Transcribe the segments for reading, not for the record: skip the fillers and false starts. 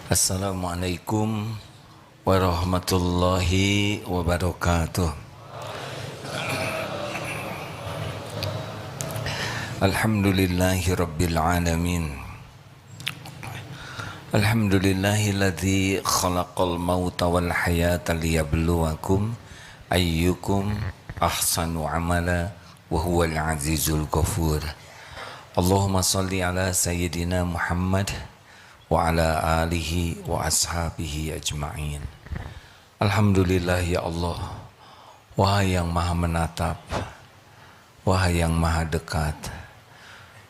Assalamualaikum warahmatullahi wabarakatuh. Alhamdulillahi rabbil alamin. Alhamdulillahilladzi khalaqal mauta wal hayata liyabluwakum ayyukum ahsanu amala wa huwal azizul ghafur. Allahumma salli ala sayyidina Muhammad wa ala alihi wa ashabihi ajma'in. Alhamdulillah ya Allah, wahai yang maha menatap, wahai yang maha dekat,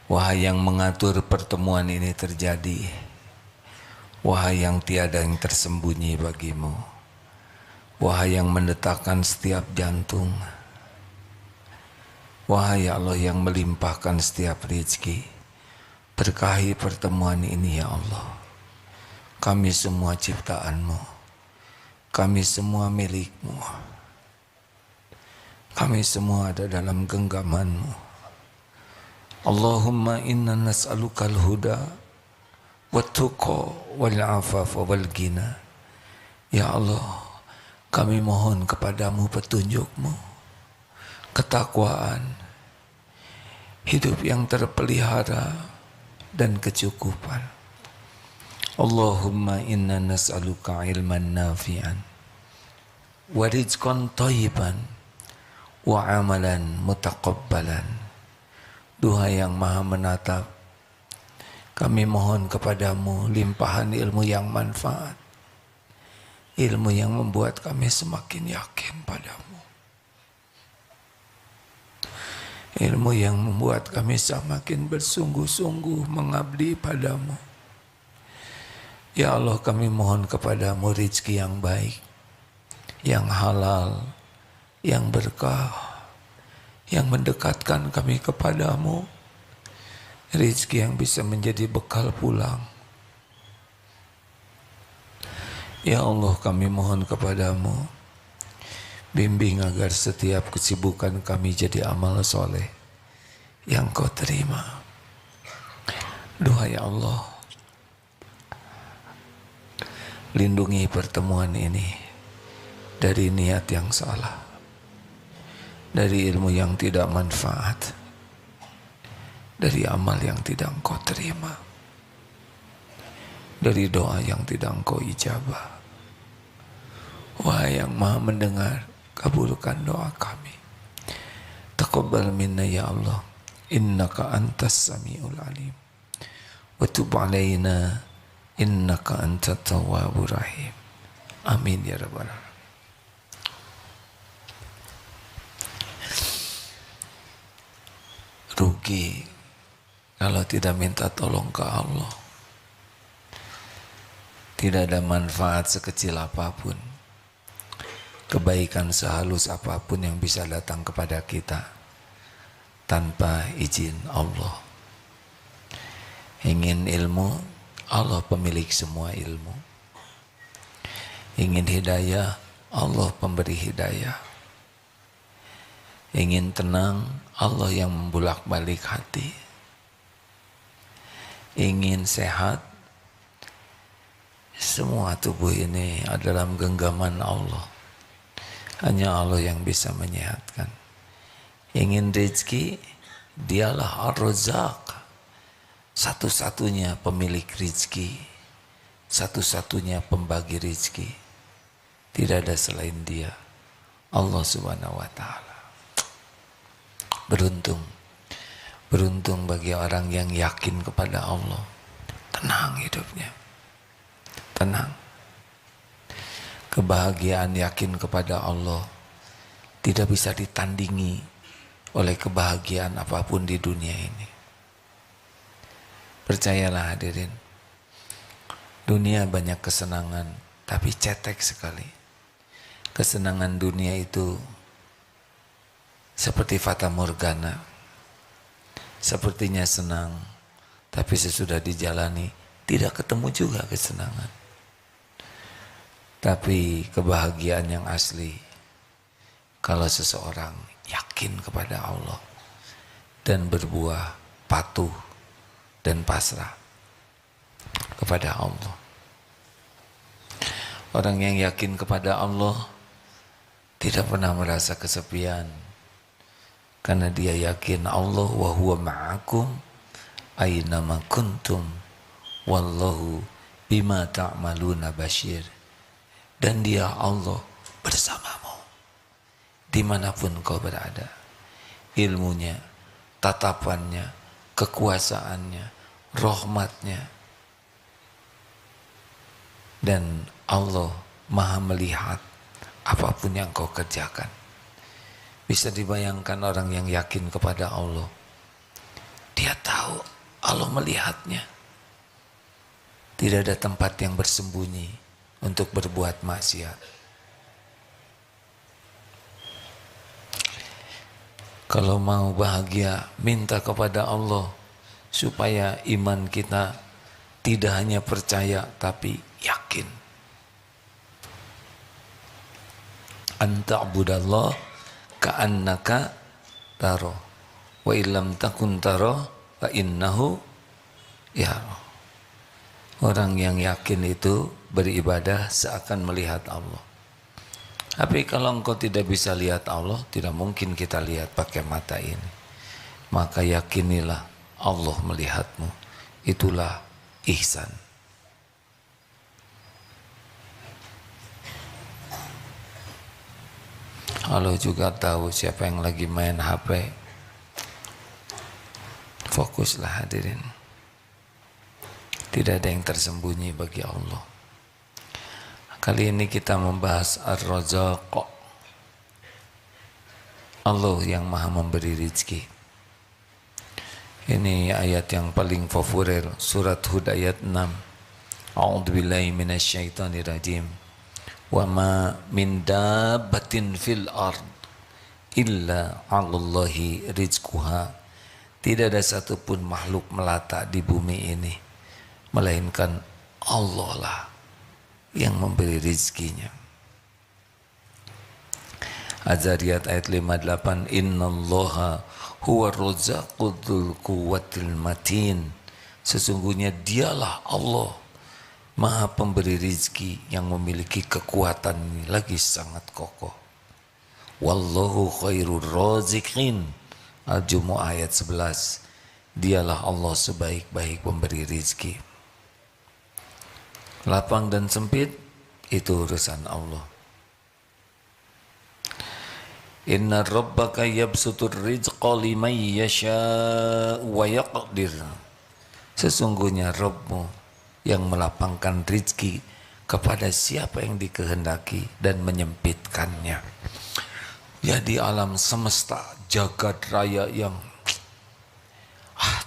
wahai yang mengatur pertemuan ini terjadi, wahai yang tiada yang tersembunyi bagimu, wahai yang mendetakkan setiap jantung, wahai Allah yang melimpahkan setiap rezeki. Berkahi pertemuan ini ya Allah. Kami semua ciptaan-Mu, kami semua milik-Mu, kami semua ada dalam genggaman-Mu. Allahumma inna nas'alukal huda wat-tuqa wal-afafa wal-ghina. Ya Allah, kami mohon kepadamu petunjuk-Mu, ketakwaan, hidup yang terpelihara dan kecukupan. Allahumma inna nas'aluka ilman nafi'an wa rizqan thayyiban wa amalan mutaqabbalan. Duhai yang maha menatap, kami mohon kepadamu limpahan ilmu yang manfaat, ilmu yang membuat kami semakin yakin padamu, ilmu yang membuat kami semakin bersungguh-sungguh mengabdi padamu. Ya Allah, kami mohon kepadamu rezeki yang baik, yang halal, yang berkah, yang mendekatkan kami kepadamu, rezeki yang bisa menjadi bekal pulang. Ya Allah, kami mohon kepadamu, bimbing agar setiap kesibukan kami jadi amal soleh yang Kau terima. Doa ya Allah, lindungi pertemuan ini dari niat yang salah, dari ilmu yang tidak manfaat, dari amal yang tidak Engkau terima, dari doa yang tidak Engkau ijabah. Wahai yang maha mendengar, kabulkan doa kami. Taqabbal minna ya Allah, innaka antas sami'ul alim, wa tub alaina innaka antat tawwabur rahim. Amin ya rabbal alamin. Rugi kalau tidak minta tolong ke Allah. Tidak ada manfaat sekecil apapun, kebaikan sehalus apapun yang bisa datang kepada kita tanpa izin Allah. Ingin ilmu, Allah pemilik semua ilmu. Ingin hidayah, Allah pemberi hidayah. Ingin tenang, Allah yang membulak-balik hati. Ingin sehat, semua tubuh ini adalah genggaman Allah. Hanya Allah yang bisa menyehatkan. Ingin rezeki, dialah Ar-Razzaq, satu-satunya pemilik rezeki, satu-satunya pembagi rezeki. Tidak ada selain Dia, Allah Subhanahu wa Ta'ala. Beruntung, beruntung bagi orang yang yakin kepada Allah. Tenang hidupnya, tenang. Kebahagiaan yakin kepada Allah tidak bisa ditandingi oleh kebahagiaan apapun di dunia ini. Percayalah hadirin, dunia banyak kesenangan, tapi cetek sekali. Kesenangan dunia itu seperti fata morgana, sepertinya senang, tapi sesudah dijalani tidak ketemu juga kesenangan. Tapi kebahagiaan yang asli, kalau seseorang yakin kepada Allah dan berbuah patuh dan pasrah kepada Allah. Orang yang yakin kepada Allah tidak pernah merasa kesepian, karena dia yakin Allah wa huwa ma'akum aynama kuntum wallahu bima ta'maluna basyir. Dan dia Allah bersamamu dimanapun kau berada. Ilmunya, tatapannya, kekuasaannya, rahmatnya, dan Allah maha melihat apapun yang kau kerjakan. Bisa dibayangkan orang yang yakin kepada Allah, dia tahu Allah melihatnya. Tidak ada tempat yang bersembunyi untuk berbuat maksiat. Kalau mau bahagia, minta kepada Allah supaya iman kita tidak hanya percaya tapi yakin. Anta'budallah ka'annaka taro wa illam takun taro fa innahu yara. Orang yang yakin itu beribadah seakan melihat Allah. Tapi kalau engkau tidak bisa lihat Allah, tidak mungkin kita lihat pakai mata ini. Maka yakinilah Allah melihatmu. Itulah ihsan. Allah juga tahu siapa yang lagi main HP. Fokuslah hadirin. Tidak ada yang tersembunyi bagi Allah. Kali ini kita membahas Ar-Razzaq, Allah yang maha memberi rizki. Ini ayat yang paling populer, surat Hud ayat 6. A'udzubillahi minasyaitonirrajim. Wa ma min dabbatin fil ard illa 'alallahi rizquha. Tidak ada satupun makhluk melata di bumi ini melainkan Allah lah yang memberi rizkinya. Az-Zariyat ayat 58, innallaha huwa razzaqu dzul quwwatil matin. Sesungguhnya dialah Allah maha pemberi rizki yang memiliki kekuatan lagi sangat kokoh. Wallahu khairur raziqin. Al-Jumu'ah ayat 11. Dialah Allah sebaik-baik pemberi rizki. Lapang dan sempit itu urusan Allah. Inna rabbaka yabsutur rizqa liman yasha'u wa yaqdir. Sesungguhnya Rabbmu yang melapangkan rizki kepada siapa yang dikehendaki dan menyempitkannya. Ya, di alam semesta jagat raya yang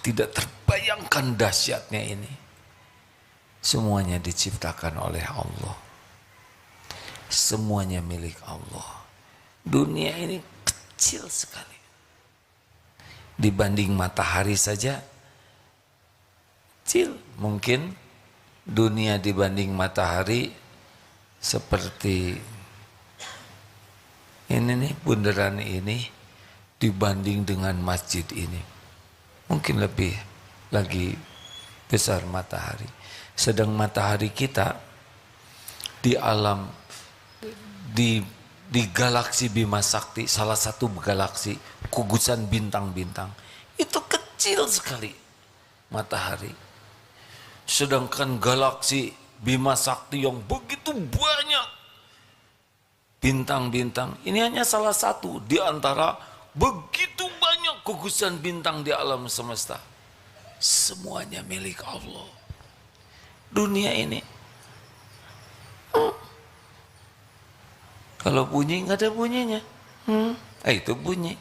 tidak terbayangkan dahsyatnya ini, semuanya diciptakan oleh Allah. Semuanya milik Allah. Dunia ini kecil sekali. Dibanding matahari saja kecil. Mungkin dunia dibanding matahari seperti ini nih, bundaran ini dibanding dengan masjid ini. Mungkin lebih lagi besar matahari. Sedang matahari kita di alam, di galaksi Bima Sakti, salah satu galaksi gugusan bintang-bintang, itu kecil sekali matahari. Sedangkan galaksi Bima Sakti yang begitu banyak bintang-bintang, ini hanya salah satu di antara begitu banyak gugusan bintang di alam semesta. Semuanya milik Allah. Dunia ini kalau bunyi nggak ada bunyinya, itu bunyi.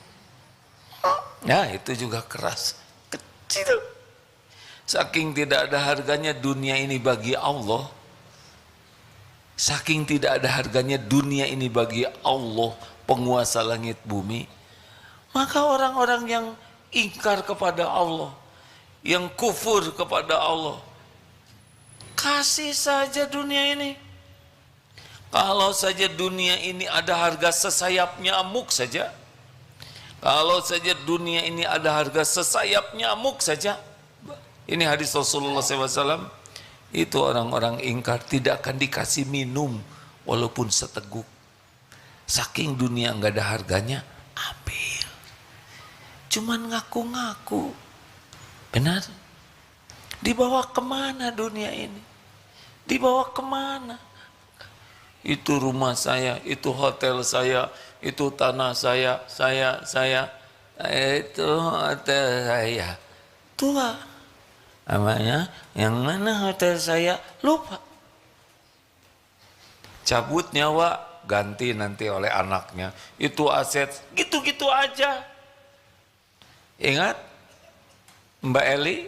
Ya, itu juga keras, kecil. Saking tidak ada harganya dunia ini bagi Allah, saking tidak ada harganya dunia ini bagi Allah, penguasa langit bumi, maka orang-orang yang ingkar kepada Allah, yang kufur kepada Allah, kasih saja dunia ini. Kalau saja dunia ini ada harga sesayap nyamuk saja, Kalau saja dunia ini ada harga sesayap nyamuk saja. Ini hadis Rasulullah SAW. Itu orang-orang ingkar tidak akan dikasih minum walaupun seteguk. Saking dunia nggak ada harganya, ambil. Cuman ngaku-ngaku. Benar? Dibawa kemana dunia ini? Dibawa kemana? Itu rumah saya, itu hotel saya, itu tanah saya, itu hotel saya. Tua. Namanya, yang mana hotel saya? Lupa. Cabut nyawa, ganti nanti oleh anaknya. Itu aset, gitu-gitu aja. Ingat Mbak Eli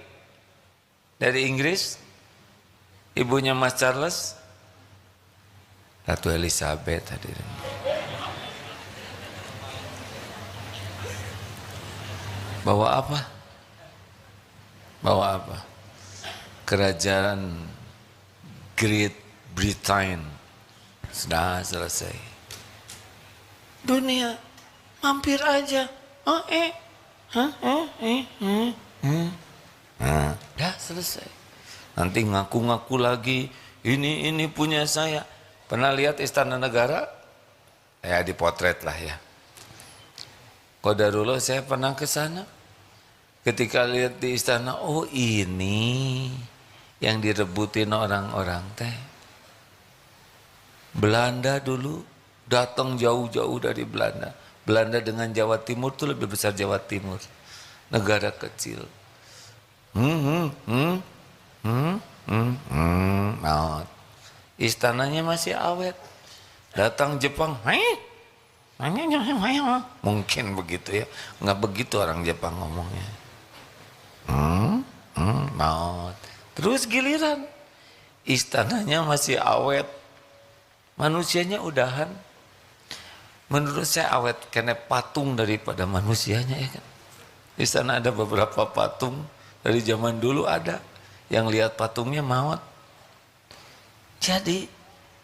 dari Inggris, ibunya Mas Charles, Ratu Elizabeth hadirin. Bawa apa? Bawa apa? Kerajaan Great Britain sudah selesai. Dunia mampir aja. Dah selesai. Nanti ngaku-ngaku lagi, ini punya saya. Pernah lihat Istana Negara? Ya dipotret lah ya. Qadarullah saya pernah ke sana. Ketika lihat di istana, oh ini yang direbutin orang-orang teh. Belanda dulu datang jauh-jauh dari Belanda. Belanda dengan Jawa Timur itu lebih besar Jawa Timur. Negara kecil. Istananya masih awet. Datang Jepang, mungkin begitu ya. Nggak begitu orang Jepang ngomongnya. Maut. Terus giliran istananya masih awet. Manusianya udahan. Menurut saya awet karena patung daripada manusianya ya kan. Di sana ada beberapa patung dari zaman dulu ada yang lihat patungnya maut. Jadi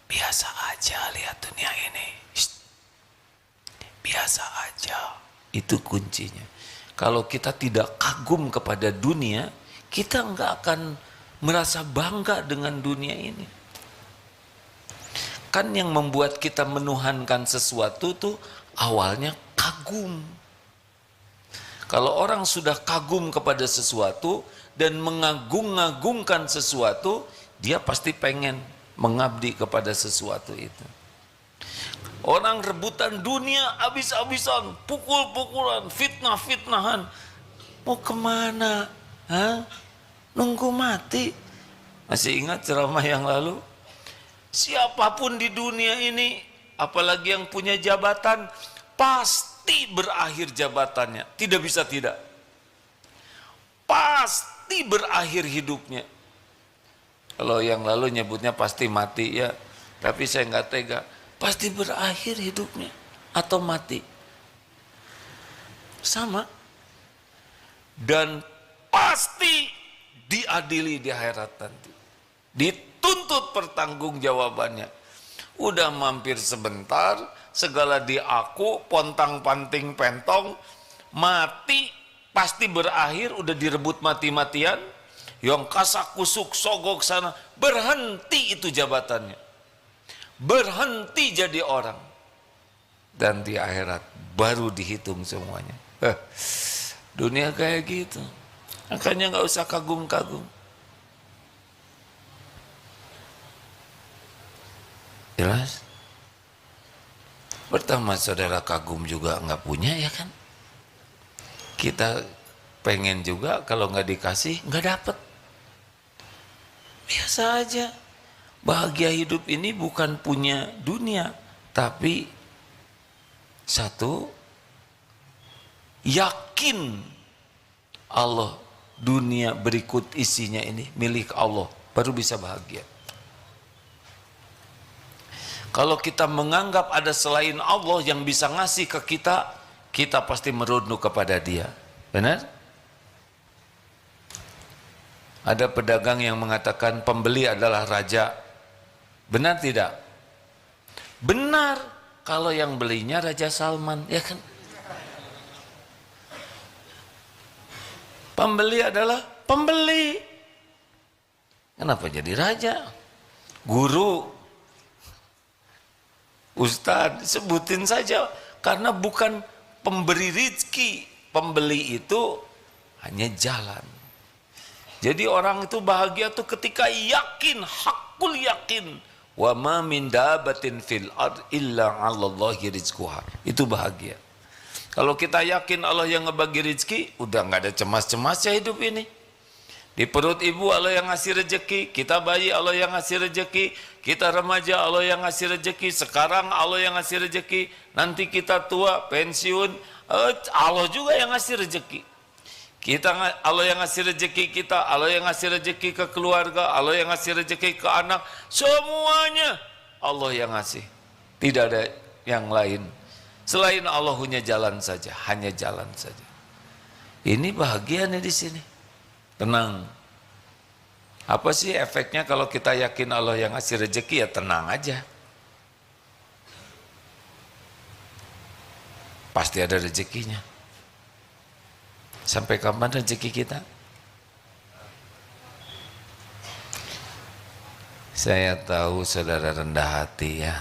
biasa aja lihat dunia ini. Biasa aja. Itu kuncinya. Kalau kita tidak kagum kepada dunia, kita nggak akan merasa bangga dengan dunia ini. Kan yang membuat kita menuhankan sesuatu tuh awalnya kagum. Kalau orang sudah kagum kepada sesuatu dan mengagung-agungkan sesuatu, dia pasti pengen mengabdi kepada sesuatu itu. Orang rebutan dunia habis-habisan, pukul-pukulan, fitnah-fitnahan. Mau kemana? Hah? Nunggu mati. Masih ingat ceramah yang lalu? Siapapun di dunia ini, apalagi yang punya jabatan, pasti berakhir jabatannya. Tidak bisa tidak. Pasti berakhir hidupnya. Kalau yang lalu nyebutnya pasti mati ya, tapi saya nggak tega. Pasti berakhir hidupnya atau mati. Sama. Dan pasti diadili di akhirat nanti. Dituntut pertanggungjawabannya. Udah mampir sebentar, segala diaku, pontang-panting pentong, mati pasti berakhir, udah direbut mati-matian. Yang kasak kusuk sogok sana, berhenti itu jabatannya. Berhenti jadi orang. Dan di akhirat baru dihitung semuanya. Dunia kayak gitu. Makanya nggak usah kagum-kagum. Jelas? Pertama saudara kagum juga nggak punya ya kan? Kita pengen juga, kalau nggak dikasih nggak dapet. Biasa aja. Bahagia hidup ini bukan punya dunia, tapi satu, yakin Allah, dunia berikut isinya ini milik Allah, baru bisa bahagia. Kalau kita menganggap ada selain Allah yang bisa ngasih ke kita, kita pasti merunduk kepada Dia. Benar? Ada pedagang yang mengatakan pembeli adalah raja. Benar tidak? Benar. Kalau yang belinya Raja Salman, ya kan? Pembeli adalah pembeli. Kenapa jadi raja? Guru, ustadz, sebutin saja. Karena bukan pemberi rizki. Pembeli itu hanya jalan. Jadi orang itu bahagia tuh ketika yakin, hakul yakin. Wa ma min dabatin fil ard illa 'alallahi rizquha. Itu bahagia. Kalau kita yakin Allah yang ngebagi rizki, udah nggak ada cemas-cemasnya hidup ini. Di perut ibu Allah yang ngasih rezeki, kita bayi Allah yang ngasih rezeki, kita remaja Allah yang ngasih rezeki, sekarang Allah yang ngasih rezeki, nanti kita tua, pensiun, Allah juga yang ngasih rezeki. Kita Allah yang ngasih rezeki kita, Allah yang ngasih rezeki ke keluarga, Allah yang ngasih rezeki ke anak, semuanya Allah yang ngasih. Tidak ada yang lain. Selain Allah hanya jalan saja, hanya jalan saja. Ini bahagia nih di sini. Tenang. Apa sih efeknya kalau kita yakin Allah yang ngasih rezeki? Ya tenang aja. Pasti ada rezekinya. Sampai kapan rezeki kita? Saya tahu saudara rendah hati ya.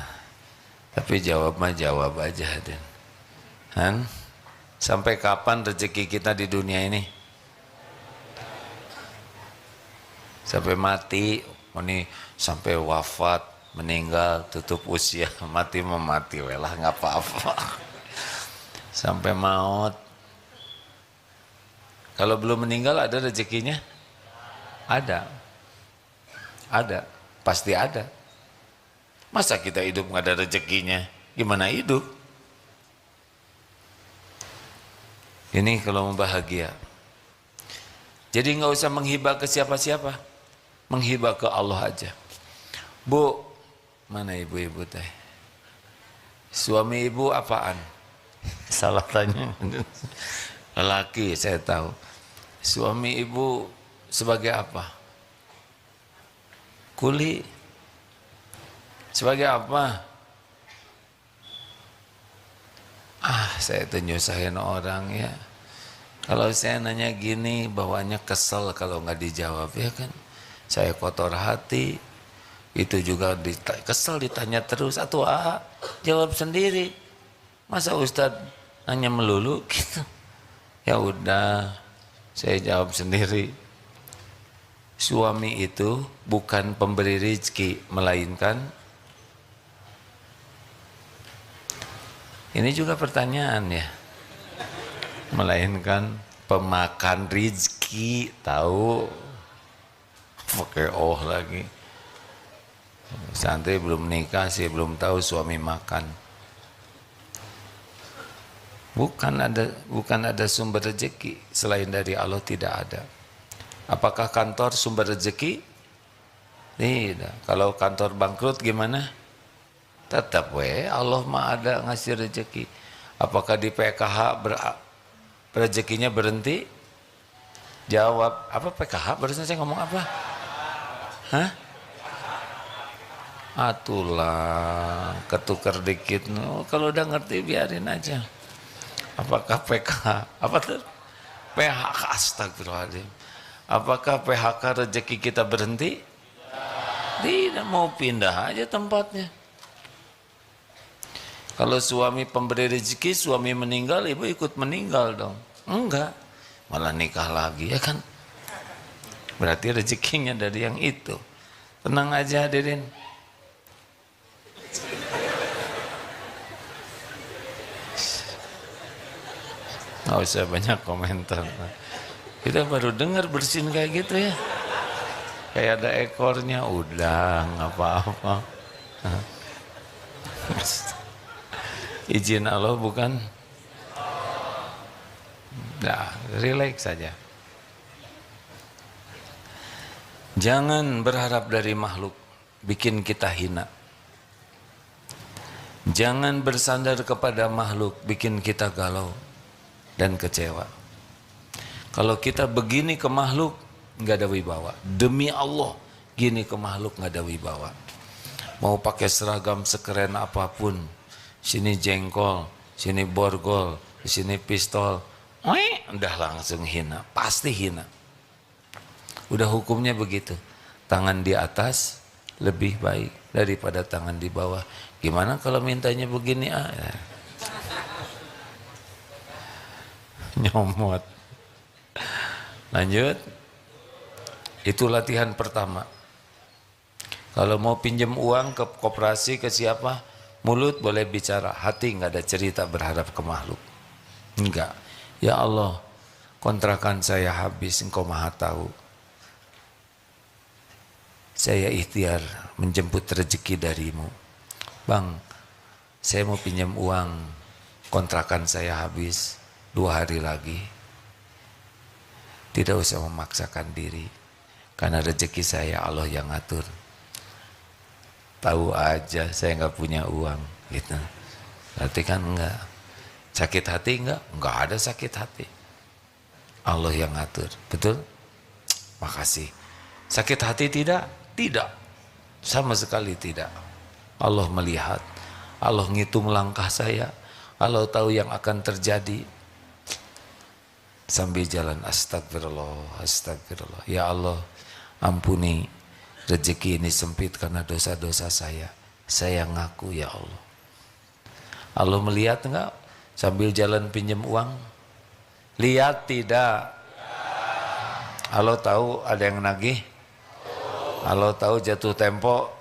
Tapi jawab mah jawab aja, Den. Han? Sampai kapan rezeki kita di dunia ini? Sampai mati, ini sampai wafat, meninggal, tutup usia, mati memati, welah nggak apa-apa. Sampai maut. Kalau belum meninggal ada rezekinya? Ada. Ada, pasti ada. Masa kita hidup nggak ada rezekinya? Gimana hidup? Ini kalau mau bahagia. Jadi nggak usah menghibah ke siapa-siapa, menghibah ke Allah aja. Bu, mana ibu-ibu teh? Suami ibu apaan? Salah tanya. Lelaki saya tahu. Suami ibu sebagai apa? Kuli. Sebagai apa? Saya tuh nyusahin orang ya. Kalau saya nanya gini, bawaannya kesel kalau nggak dijawab ya kan. Saya kotor hati. Itu juga kesel ditanya terus. Atau jawab sendiri. Masa Ustadz nanya melulu gitu. Ya udah, saya jawab sendiri. Suami itu bukan pemberi rezeki, melainkan ini juga pertanyaan ya. Melainkan pemakan rezeki, tahu? Pakai lagi. Santri belum nikah sih, belum tahu suami makan. Bukan ada sumber rezeki selain dari Allah, tidak ada. Apakah kantor sumber rezeki? Tidak. Kalau kantor bangkrut gimana? Tetap Allah mah ada ngasih rezeki. Apakah di PKH rezekinya berhenti? Jawab, apa PKH? Barusan saya ngomong apa? Hah? Atulah, ketukar dikit. Kalau udah ngerti biarin aja. Apakah PKH? Apa tuh? PHK, astagfirullahaladzim. Apakah PHK rezeki kita berhenti? Tidak, mau pindah aja tempatnya. Kalau suami pemberi rezeki, suami meninggal, ibu ikut meninggal dong. Enggak, malah nikah lagi ya kan. Berarti rezekinya dari yang itu. Tenang aja hadirin. Nggak usah banyak komentar. Kita baru dengar bersin kayak gitu ya. Kayak ada ekornya, udah nggak apa-apa. Izin Allah bukan? Nah, relax saja. Jangan berharap dari makhluk, bikin kita hina. Jangan bersandar kepada makhluk, bikin kita galau dan kecewa. Kalau kita begini ke makhluk, nggak ada wibawa. Demi Allah, gini ke makhluk nggak ada wibawa. Mau pakai seragam sekeren apapun, sini jengkol, sini borgol, sini pistol, udah langsung hina, pasti hina. Udah hukumnya begitu. Tangan di atas lebih baik daripada tangan di bawah. Gimana kalau mintanya begini? Nyomot. Lanjut. Itu latihan pertama. Kalau mau pinjam uang ke koperasi, ke siapa? Mulut boleh bicara, hati nggak ada cerita berharap ke makhluk. Enggak. Ya Allah, kontrakan saya habis, Engkau Maha tahu. Saya ikhtiar menjemput rezeki darimu. Bang, saya mau pinjam uang, kontrakan saya habis 2 hari lagi. Tidak usah memaksakan diri, karena rezeki saya Allah yang ngatur. Tahu aja saya nggak punya uang, gitu. Berarti kan enggak. Sakit hati enggak? Enggak ada sakit hati. Allah yang ngatur, betul? Makasih. Sakit hati tidak? Tidak. Sama sekali tidak. Allah melihat, Allah ngitung langkah saya, Allah tahu yang akan terjadi. Sambil jalan, astagfirullah, astagfirullah. Ya Allah, ampuni rezeki ini sempit karena dosa-dosa saya. Saya ngaku ya Allah. Allah melihat enggak? Sambil jalan pinjam uang? Lihat tidak? Allah tahu ada yang nagih? Allah tahu jatuh tempo?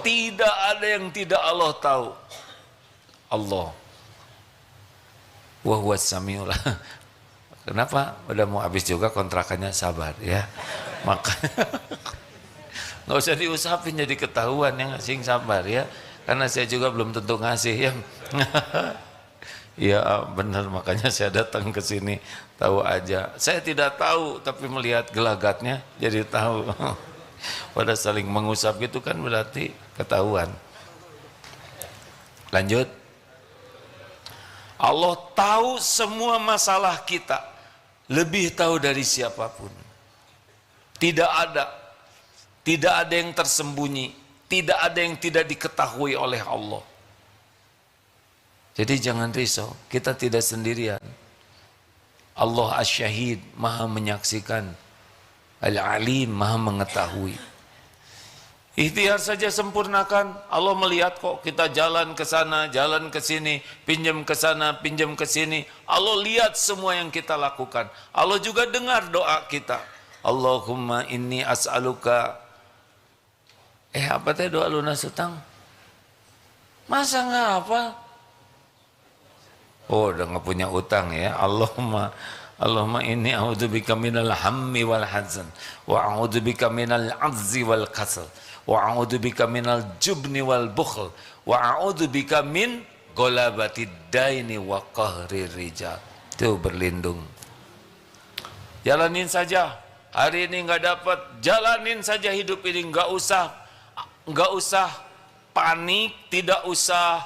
Tidak ada yang tidak Allah tahu. Allah. Wa huwas samiul. Kenapa? Udah mau habis juga kontrakannya, sabar ya. Makanya nggak usah diusapin jadi ketahuan, yang ngasih sabar ya. Karena saya juga belum tentu ngasih ya. Ya benar, makanya saya datang ke sini tahu aja. Saya tidak tahu tapi melihat gelagatnya jadi tahu. Pada saling mengusap gitu kan berarti ketahuan. Lanjut. Allah tahu semua masalah kita, lebih tahu dari siapapun. Tidak ada yang tersembunyi, tidak ada yang tidak diketahui oleh Allah. Jadi jangan risau, kita tidak sendirian. Allah Asy-Syahid, Maha menyaksikan. Al-Alim, Maha mengetahui. Ikhtiar saja sempurnakan. Allah melihat kok kita jalan ke sana, jalan ke sini, pinjam ke sana, pinjam ke sini. Allah lihat semua yang kita lakukan. Allah juga dengar doa kita. Allahumma inni as'aluka. Apa teh doa lunas utang? Masa nggak apa? Oh, udah nggak punya utang ya. Allahumma inni a'udzubika minal hammi wal hazan wa a'udzubika minal azzi wal kasal wa a'udzubika minal jubni wal bukhl wa a'udzubika min golabatid daini wa qahrir rijal. Itu berlindung. Jalanin saja. Hari ini nggak dapat, jalanin saja hidup ini, nggak usah panik, tidak usah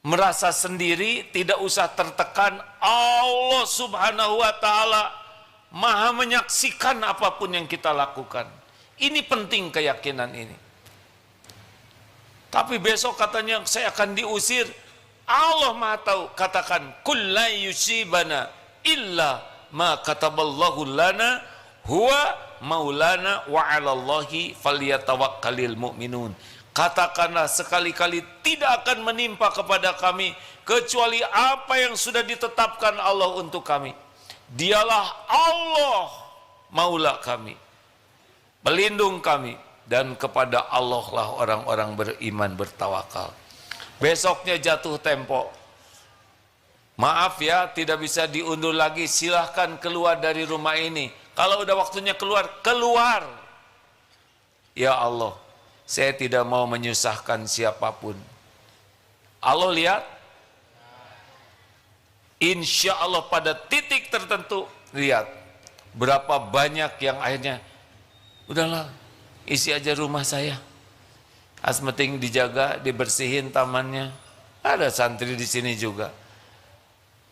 merasa sendiri, tidak usah tertekan. Allah Subhanahu wa taala Maha menyaksikan apapun yang kita lakukan. Ini penting keyakinan ini. Tapi besok katanya saya akan diusir. Allah Maha tahu. Katakan kul la yusibana illa ma kataballahu lana huwa maulana wa 'alallahi falyatawakkalul mu'minun. Katakanlah sekali-kali tidak akan menimpa kepada kami kecuali apa yang sudah ditetapkan Allah untuk kami. Dialah Allah maula kami, pelindung kami, dan kepada Allah lah orang-orang beriman bertawakal. Besoknya jatuh tempo. Maaf ya, tidak bisa diundur lagi. Silahkan keluar dari rumah ini. Kalau udah waktunya keluar, keluar. Ya Allah, saya tidak mau menyusahkan siapapun. Allah lihat. Insya Allah pada titik tertentu, lihat berapa banyak yang akhirnya udahlah, isi aja rumah saya. Asmeting dijaga, dibersihin tamannya. Ada santri di sini juga.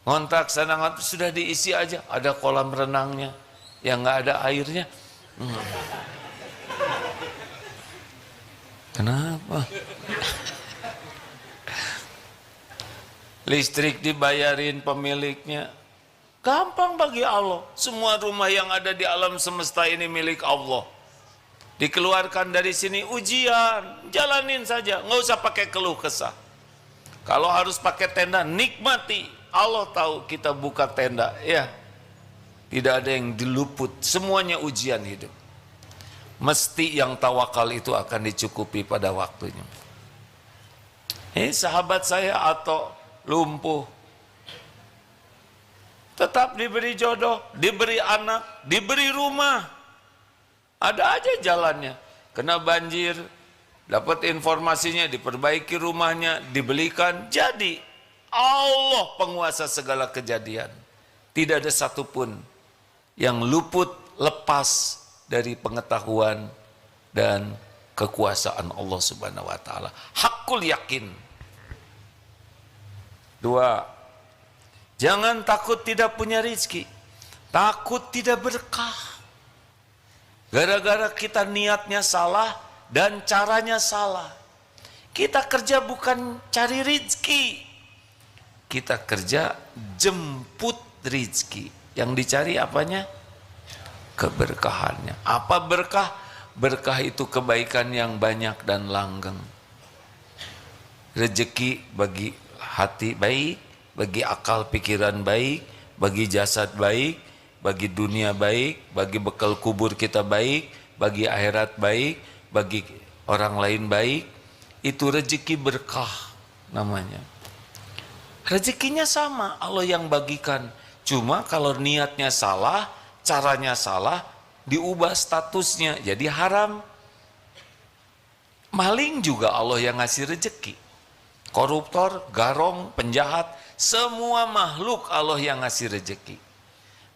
Ngontrak sana ngontrak, sudah diisi aja. Ada kolam renangnya yang nggak ada airnya. Kenapa? Listrik dibayarin pemiliknya, Gampang bagi Allah. Semua rumah yang ada di alam semesta ini milik Allah. Dikeluarkan dari sini ujian, jalanin saja, nggak usah pakai keluh kesah. Kalau harus pakai tenda, nikmati. Allah tahu kita buka tenda, ya. Tidak ada yang diluput, semuanya ujian hidup. Mesti yang tawakal itu akan dicukupi pada waktunya. Ini sahabat saya atau lumpuh, tetap diberi jodoh, diberi anak, diberi rumah. Ada aja jalannya. Kena banjir, dapat informasinya, diperbaiki rumahnya, dibelikan. Jadi Allah penguasa segala kejadian. Tidak ada satupun yang luput lepas dari pengetahuan dan kekuasaan Allah Subhanahu wa taala. Hakul yakin. 2. Jangan takut tidak punya rezeki, takut tidak berkah. Gara-gara kita niatnya salah dan caranya salah. Kita kerja bukan cari rezeki, kita kerja jemput rezeki. Yang dicari apanya? Keberkahannya. Apa berkah? Berkah itu kebaikan yang banyak dan langgeng. Rezeki bagi hati baik, bagi akal pikiran baik, bagi jasad baik, bagi dunia baik, bagi bekal kubur kita baik, bagi akhirat baik, bagi orang lain baik. Itu rezeki berkah namanya. Rezekinya sama, Allah yang bagikan. Cuma kalau niatnya salah, caranya salah, diubah statusnya jadi haram. Maling juga Allah yang ngasih rezeki. Koruptor, garong, penjahat, semua makhluk Allah yang ngasih rezeki.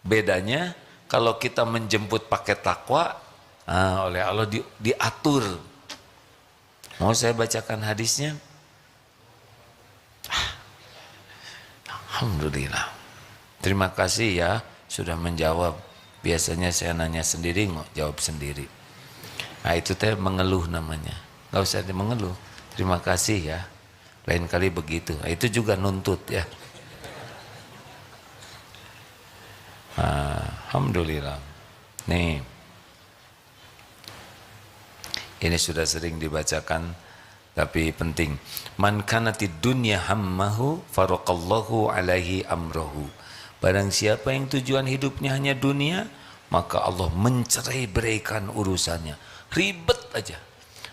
Bedanya kalau kita menjemput pakai takwa, oleh Allah diatur. Mau saya bacakan hadisnya? Alhamdulillah. Terima kasih ya sudah menjawab. Biasanya saya nanya sendiri, nggak jawab sendiri. Nah itu teh mengeluh namanya. Nggak usah mengeluh. Terima kasih ya. Lain kali begitu. Nah, itu juga nuntut ya. Alhamdulillah. Nih. Ini sudah sering dibacakan tapi penting. Man kanatid dunya hammahu faraqallahu alaihi amrahu. Barang siapa yang tujuan hidupnya hanya dunia, maka Allah mencerai-beraikan urusannya. Ribet aja.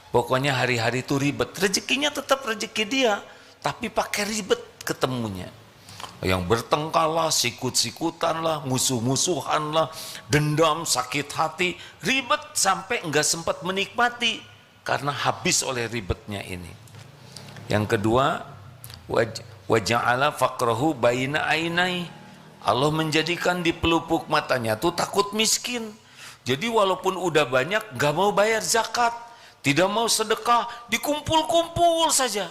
Pokoknya hari-hari itu ribet. Rezekinya tetap rezeki dia, tapi pakai ribet ketemunya. Yang bertengkar lah, sikut-sikutan lah, musuh-musuhan lah, dendam, sakit hati, ribet sampai enggak sempat menikmati karena habis oleh ribetnya ini. Yang kedua, waja'ala faqrahu baina ainai. Allah menjadikan di pelupuk matanya tuh takut miskin. Jadi walaupun udah banyak, enggak mau bayar zakat, tidak mau sedekah, dikumpul-kumpul saja.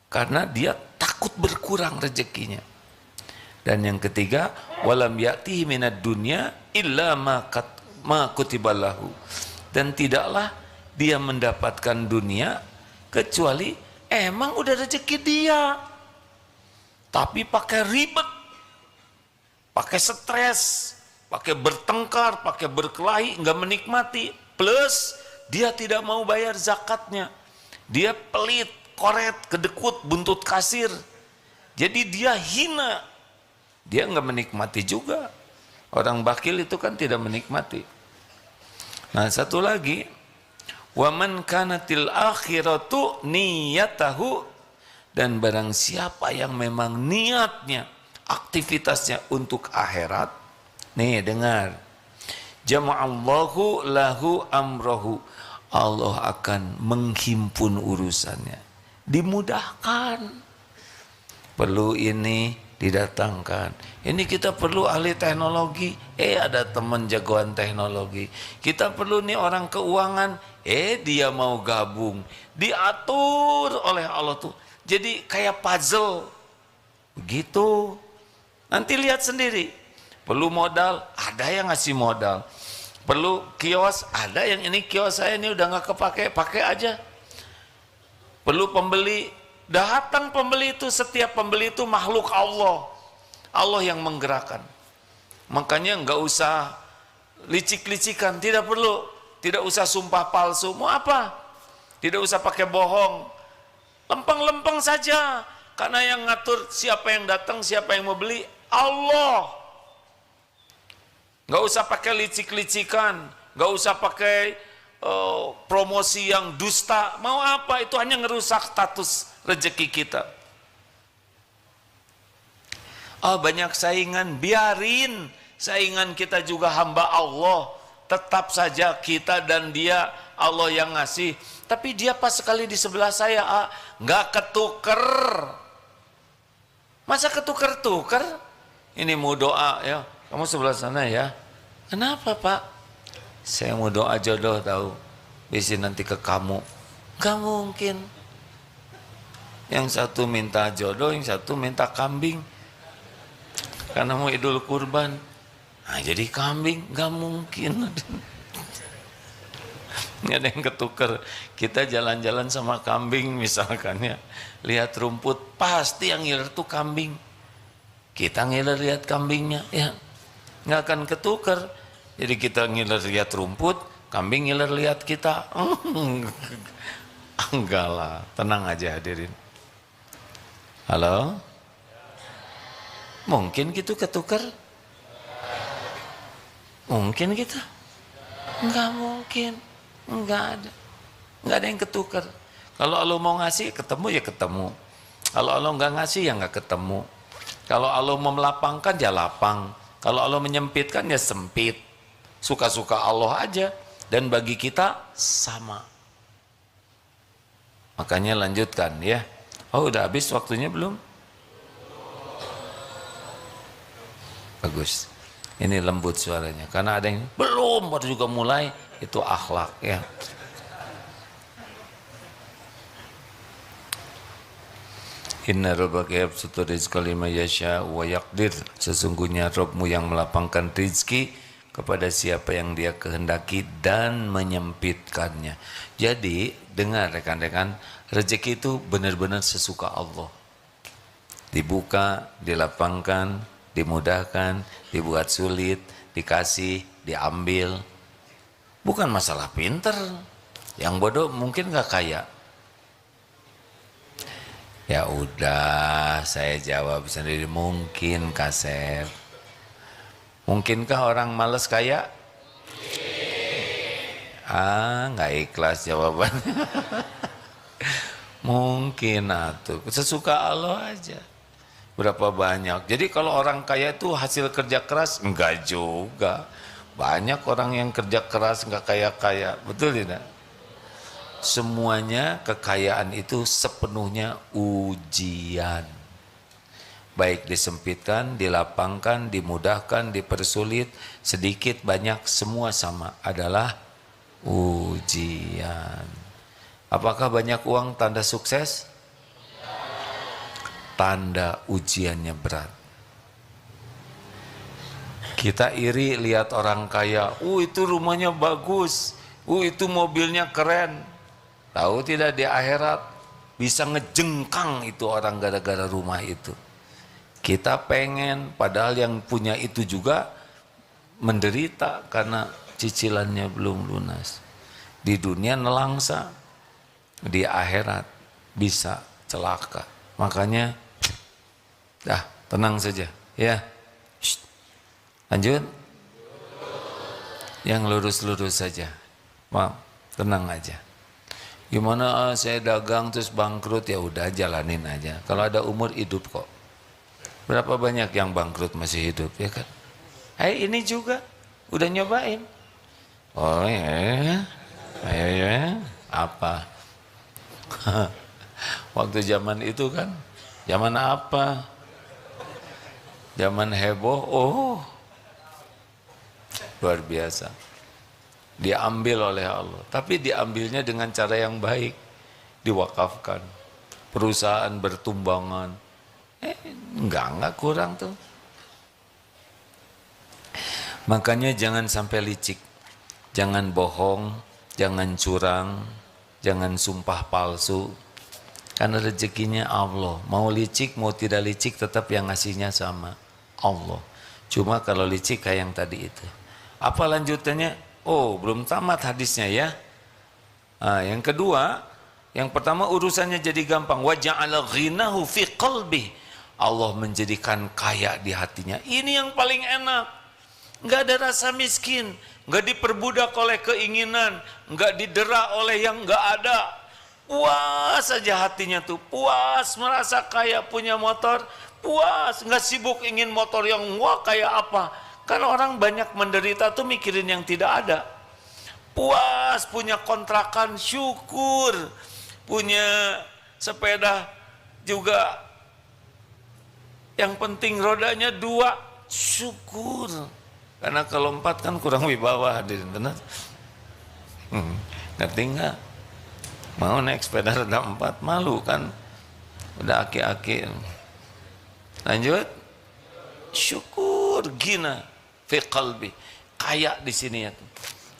Karena dia takut berkurang rezekinya. Dan yang ketiga, walam ya'tihi minad dunya illa ma kutiballahu. Dan tidaklah dia mendapatkan dunia kecuali emang udah rezeki dia. Tapi pakai ribet, pakai stres, pakai bertengkar, pakai berkelahi, enggak menikmati. Plus dia tidak mau bayar zakatnya. Dia pelit, koret, kedekut, buntut kasir. Jadi dia hina. Dia enggak menikmati juga. Orang bakil itu kan tidak menikmati. Nah, satu lagi, wa man kanatil akhiratu niyatahu, dan barang siapa yang memang niatnya, aktivitasnya untuk akhirat. Nih, dengar. Jama'allahu lahu amrohu. Allah akan menghimpun urusannya. Dimudahkan. Perlu ini didatangkan. Ini kita perlu ahli teknologi. Ada teman jagoan teknologi. Kita perlu nih orang keuangan. Dia mau gabung. Diatur oleh Allah tuh. Jadi kayak puzzle. Begitu. Nanti lihat sendiri. Perlu modal, ada yang ngasih modal. Perlu kios, ada yang ini kios saya ini udah nggak kepake, pakai aja. Perlu pembeli, datang pembeli itu, setiap pembeli itu makhluk Allah. Allah yang menggerakkan. Makanya nggak usah licik-licikan, tidak perlu, tidak usah sumpah palsu. Mau apa? Tidak usah pakai bohong, lempeng-lempeng saja. Karena yang ngatur siapa yang datang, siapa yang mau beli, Allah. Nggak usah pakai licik-licikan, nggak usah pakai promosi yang dusta. Mau apa? Itu hanya ngerusak status rezeki kita. Banyak saingan, biarin. Saingan kita juga hamba Allah. Tetap saja kita dan dia, Allah yang ngasih. Tapi dia pas sekali di sebelah saya, nggak ketuker. Masa ketuker-tuker? Ini mau doa ya, kamu sebelah sana ya. Kenapa Pak? Saya mau doa jodoh tahu. Bisa nanti ke kamu. Gak mungkin. Yang satu minta jodoh, yang satu minta kambing. Karena mau idul kurban. Nah jadi kambing, gak mungkin. Nggak ada yang ketuker. Kita jalan-jalan sama kambing misalkan ya, lihat rumput, pasti yang ngiler tuh kambing. Kita ngiler lihat kambingnya, ya nggak akan ketuker. Jadi kita ngiler lihat rumput, kambing ngiler lihat kita. Enggak lah, tenang aja hadirin. Halo? Mungkin gitu ketuker? Mungkin gitu? Enggak mungkin. Enggak ada yang ketukar. Kalau Allah mau ngasih ketemu ya ketemu. Kalau Allah enggak ngasih ya enggak ketemu. Kalau Allah mau melapangkan ya lapang. Kalau Allah menyempitkan ya sempit. Suka-suka Allah aja. Dan bagi kita sama. Makanya lanjutkan ya. Oh udah habis waktunya belum? Bagus. Ini lembut suaranya. Karena ada yang belum baru juga mulai. Itu akhlak ya. Inna rabbaka yabsutu rizqa liman yasha wa yaqdir. Sesungguhnya Rabbmu yang melapangkan rizki kepada siapa yang dia kehendaki dan menyempitkannya. Jadi dengar rekan-rekan, rezeki itu benar-benar sesuka Allah. Dibuka, dilapangkan, dimudahkan, dibuat sulit, dikasih, diambil. Bukan masalah pinter. Yang bodoh mungkin gak kaya. Ya udah, saya jawab sendiri, mungkin Kasep. Mungkinkah orang males kaya? Nggak ikhlas jawabannya. Mungkin atuh, sesuka Allah aja. Berapa banyak? Jadi kalau orang kaya itu hasil kerja keras? Enggak juga. Banyak orang yang kerja keras nggak kaya-kaya, betul tidak? Semuanya kekayaan itu sepenuhnya ujian. Baik disempitkan, dilapangkan, dimudahkan, dipersulit, sedikit banyak semua sama adalah ujian. Apakah banyak uang tanda sukses? Tanda ujiannya berat. Kita iri lihat orang kaya, itu rumahnya bagus, itu mobilnya keren. Tahu tidak di akhirat bisa ngejengkang itu orang gara-gara rumah itu. Kita pengen, padahal yang punya itu juga menderita karena cicilannya belum lunas. Di dunia nelangsa, di akhirat bisa celaka. Makanya, dah tenang saja, ya. Lanjut. Yang lurus-lurus saja. Maaf, tenang aja. Gimana saya dagang terus bangkrut, ya udah jalanin aja. Kalau ada umur hidup kok. Berapa banyak yang bangkrut masih hidup, ya kan? Ini juga udah nyobain. Oh ya. Ya. Apa? Waktu zaman itu kan, zaman apa? Zaman heboh. Oh. Luar biasa. Diambil oleh Allah, tapi diambilnya dengan cara yang baik, diwakafkan. Perusahaan bertumbangan, enggak kurang tuh. Makanya jangan sampai licik, jangan bohong, jangan curang, jangan sumpah palsu, karena rezekinya Allah. Mau licik, mau tidak licik, tetap yang ngasihnya sama. Allah. Cuma kalau licik kayak yang tadi itu. Apa lanjutannya? Oh, belum tamat hadisnya ya. Nah, yang kedua, yang pertama urusannya jadi gampang. Wa ja'ala ghinahu fi qalbi. Allah menjadikan kaya di hatinya. Ini yang paling enak. Enggak ada rasa miskin, enggak diperbudak oleh keinginan, enggak didera oleh yang enggak ada. Puas saja hatinya tuh, puas merasa kaya punya motor, puas, enggak sibuk ingin motor yang wah kayak apa. Kan orang banyak menderita tuh mikirin yang tidak ada. Puas punya kontrakan, syukur. Punya sepeda juga, yang penting rodanya 2, syukur. Karena kalau 4 kan kurang wibawa, hadirin benar. Ngerti nggak? Mau naik sepeda roda 4 malu kan? Udah aki-aki. Lanjut. Syukur gina fi qalbi. Kaya di sini ya.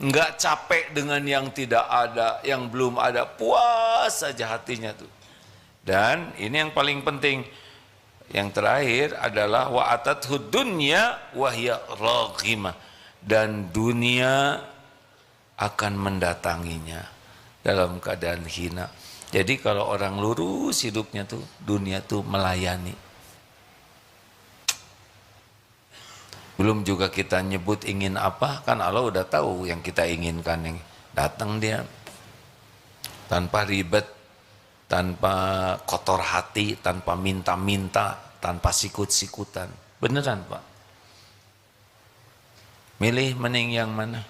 Enggak capek dengan yang tidak ada, yang belum ada, puas saja hatinya tuh. Dan ini yang paling penting. Yang terakhir adalah wa atathud dunya wa hiya raghimah, dan dunia akan mendatanginya dalam keadaan hina. Jadi kalau orang lurus hidupnya tuh, dunia tuh melayani. Belum juga kita nyebut ingin apa, kan Allah udah tahu yang kita inginkan, yang datang dia tanpa ribet, tanpa kotor hati, tanpa minta-minta, tanpa sikut-sikutan. Beneran Pak? Milih mending yang mana?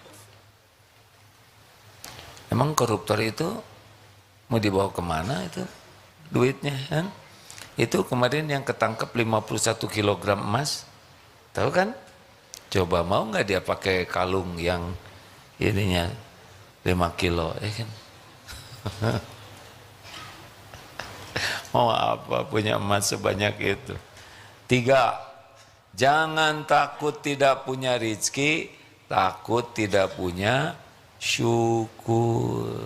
Emang koruptor itu mau dibawa kemana itu duitnya kan? Itu kemarin yang ketangkep 51 kg emas, tahu kan? Coba mau nggak dia pakai kalung yang ininya 5 kilo, ya kan? Mau apa punya emas sebanyak itu? 3, jangan takut tidak punya rezeki, takut tidak punya syukur.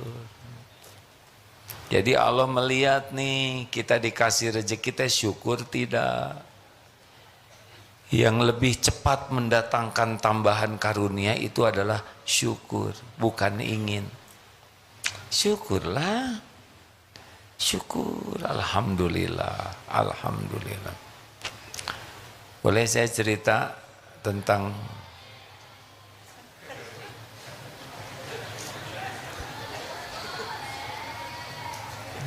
Jadi Allah melihat nih, kita dikasih rezeki, kita syukur tidak. Yang lebih cepat mendatangkan tambahan karunia itu adalah syukur, bukan ingin. Syukurlah. Syukur, alhamdulillah, alhamdulillah. Boleh saya cerita tentang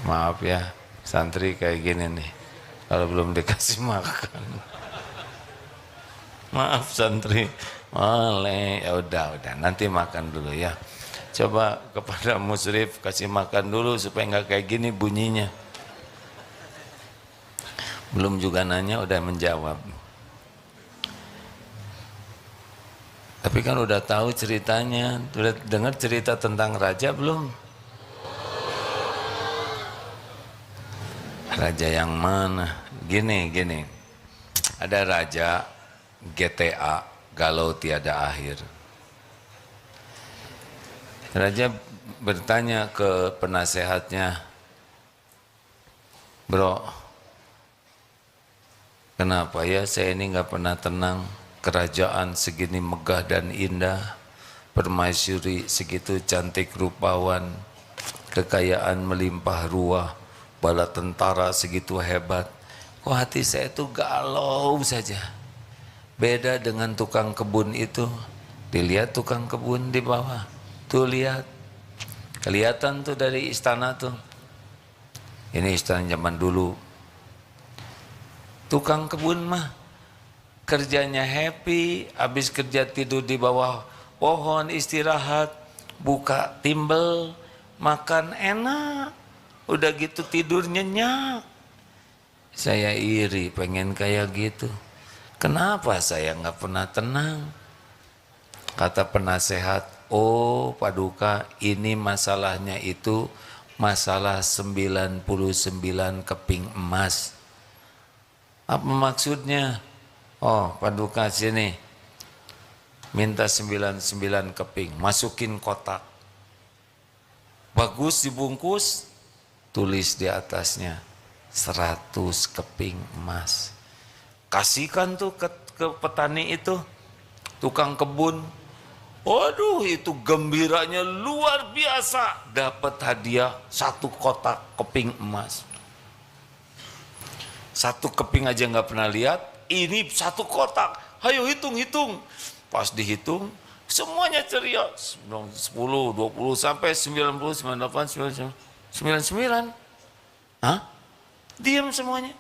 maaf ya, santri kayak gini nih, kalau belum dikasih makan. Maaf santri, boleh, ya udah, nanti makan dulu ya. Coba kepada musyrif kasih makan dulu supaya nggak kayak gini bunyinya. Belum juga nanya udah menjawab. Tapi kan udah tahu ceritanya, udah dengar cerita tentang raja belum? Raja yang mana? Gini. Ada raja GTA, galau tiada akhir. Raja bertanya ke penasehatnya, bro, kenapa ya saya ini nggak pernah tenang? Kerajaan segini megah dan indah, permaisuri segitu cantik rupawan, kekayaan melimpah ruah, bala tentara segitu hebat. Kok hati saya tuh galau saja. Beda dengan tukang kebun itu. Dilihat tukang kebun di bawah. Tuh lihat, kelihatan tuh dari istana tuh. Ini istana zaman dulu. Tukang kebun mah kerjanya happy, habis kerja tidur di bawah pohon istirahat, buka timbel, makan enak, udah gitu tidur nyenyak. Saya iri, pengen kayak gitu. Kenapa saya nggak pernah tenang? Kata penasehat, oh Paduka, ini masalahnya itu masalah 99 keping emas. Apa maksudnya? Oh Paduka sini, minta 99 keping, masukin kotak. Bagus dibungkus, tulis di atasnya 100 keping emas. Kasihkan tuh ke ke petani itu, tukang kebun. Waduh, itu gembiranya luar biasa, dapat hadiah 1 kotak keping emas. 1 keping aja nggak pernah lihat, ini 1 kotak. Ayo hitung. Pas dihitung, semuanya ceria. 10, 20 sampai 90, 98, 99. Hah? Diam semuanya.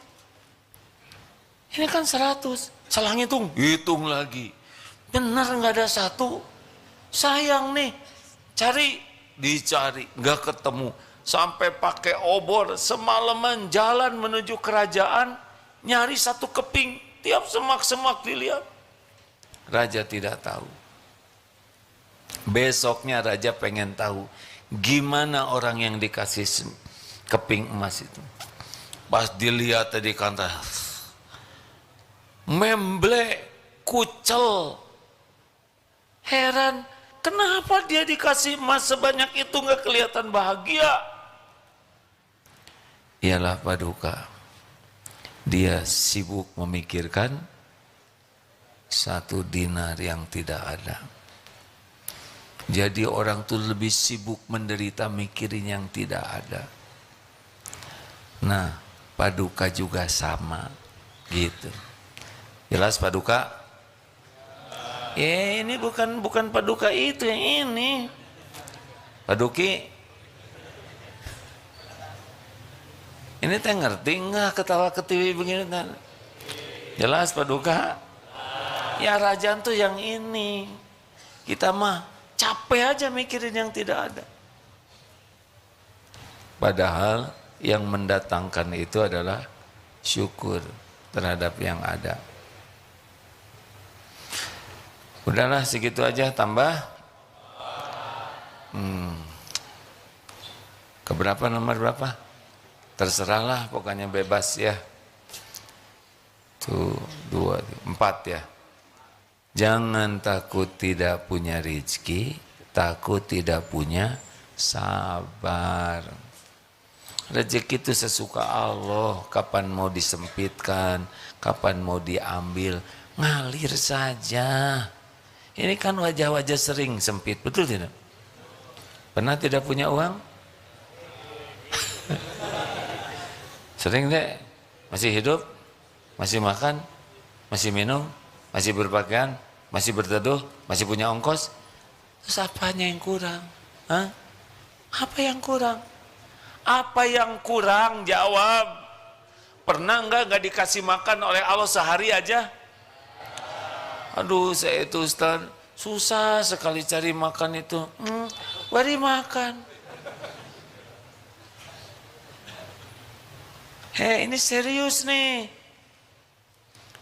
Ini kan 100. Salah hitung lagi. Benar nggak ada 1. Sayang nih, dicari, nggak ketemu. Sampai pakai obor, semalaman jalan menuju kerajaan, nyari 1 keping. Tiap semak-semak dilihat. Raja tidak tahu. Besoknya raja pengen tahu, gimana orang yang dikasih keping emas itu. Pas dilihat tadi kata, memble, kucel. Heran. Kenapa dia dikasih emas sebanyak itu nggak kelihatan bahagia? Ialah Paduka. Dia sibuk memikirkan 1 dinar yang tidak ada. Jadi orang tuh lebih sibuk menderita mikirin yang tidak ada. Nah, Paduka juga sama, gitu. Jelas Paduka? Ini bukan Paduka itu yang ini. Paduki. Ini teh ngerti nggak ketawa ketiwi begini kan? Jelas Paduka? Ya Raja tuh yang ini. Kita mah capek aja mikirin yang tidak ada. Padahal yang mendatangkan itu adalah syukur terhadap yang ada. Udahlah segitu aja, tambah keberapa, nomor berapa? Terserahlah, pokoknya bebas ya. Tuh 2, 4 ya. Jangan takut tidak punya rezeki, takut tidak punya sabar. Rezeki itu sesuka Allah, kapan mau disempitkan, kapan mau diambil, ngalir saja. Ini kan wajah-wajah sering sempit, betul tidak? Pernah tidak punya uang? Sering deh, masih hidup, masih makan, masih minum, masih berpakaian, masih berteduh, masih punya ongkos. Terus apanya yang kurang? Hah? Apa yang kurang? Apa yang kurang? Jawab. Pernah nggak dikasih makan oleh Allah sehari aja? Aduh, saya itu Ustaz, susah sekali cari makan itu. Beri makan. Ini serius nih.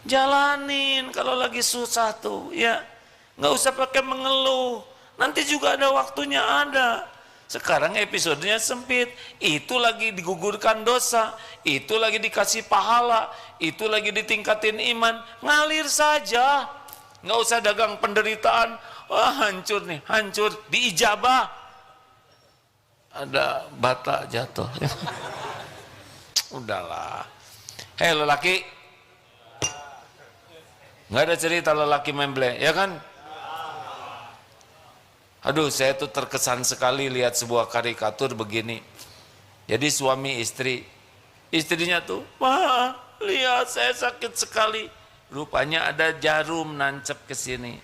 Jalanin kalau lagi susah tuh, ya. Nggak usah pakai mengeluh. Nanti juga ada waktunya ada. Sekarang episodenya sempit. Itu lagi digugurkan dosa. Itu lagi dikasih pahala. Itu lagi ditingkatin iman. Ngalir saja. Nggak usah dagang penderitaan. Wah, hancur nih, hancur. Diijabah. Ada bata jatuh. Udahlah. Hei lelaki. Nggak ada cerita lelaki memble, ya kan? Aduh, saya tuh terkesan sekali lihat sebuah karikatur begini. Jadi suami istri. Istrinya tuh, wah, lihat saya sakit sekali. Rupanya ada jarum nancep ke sini.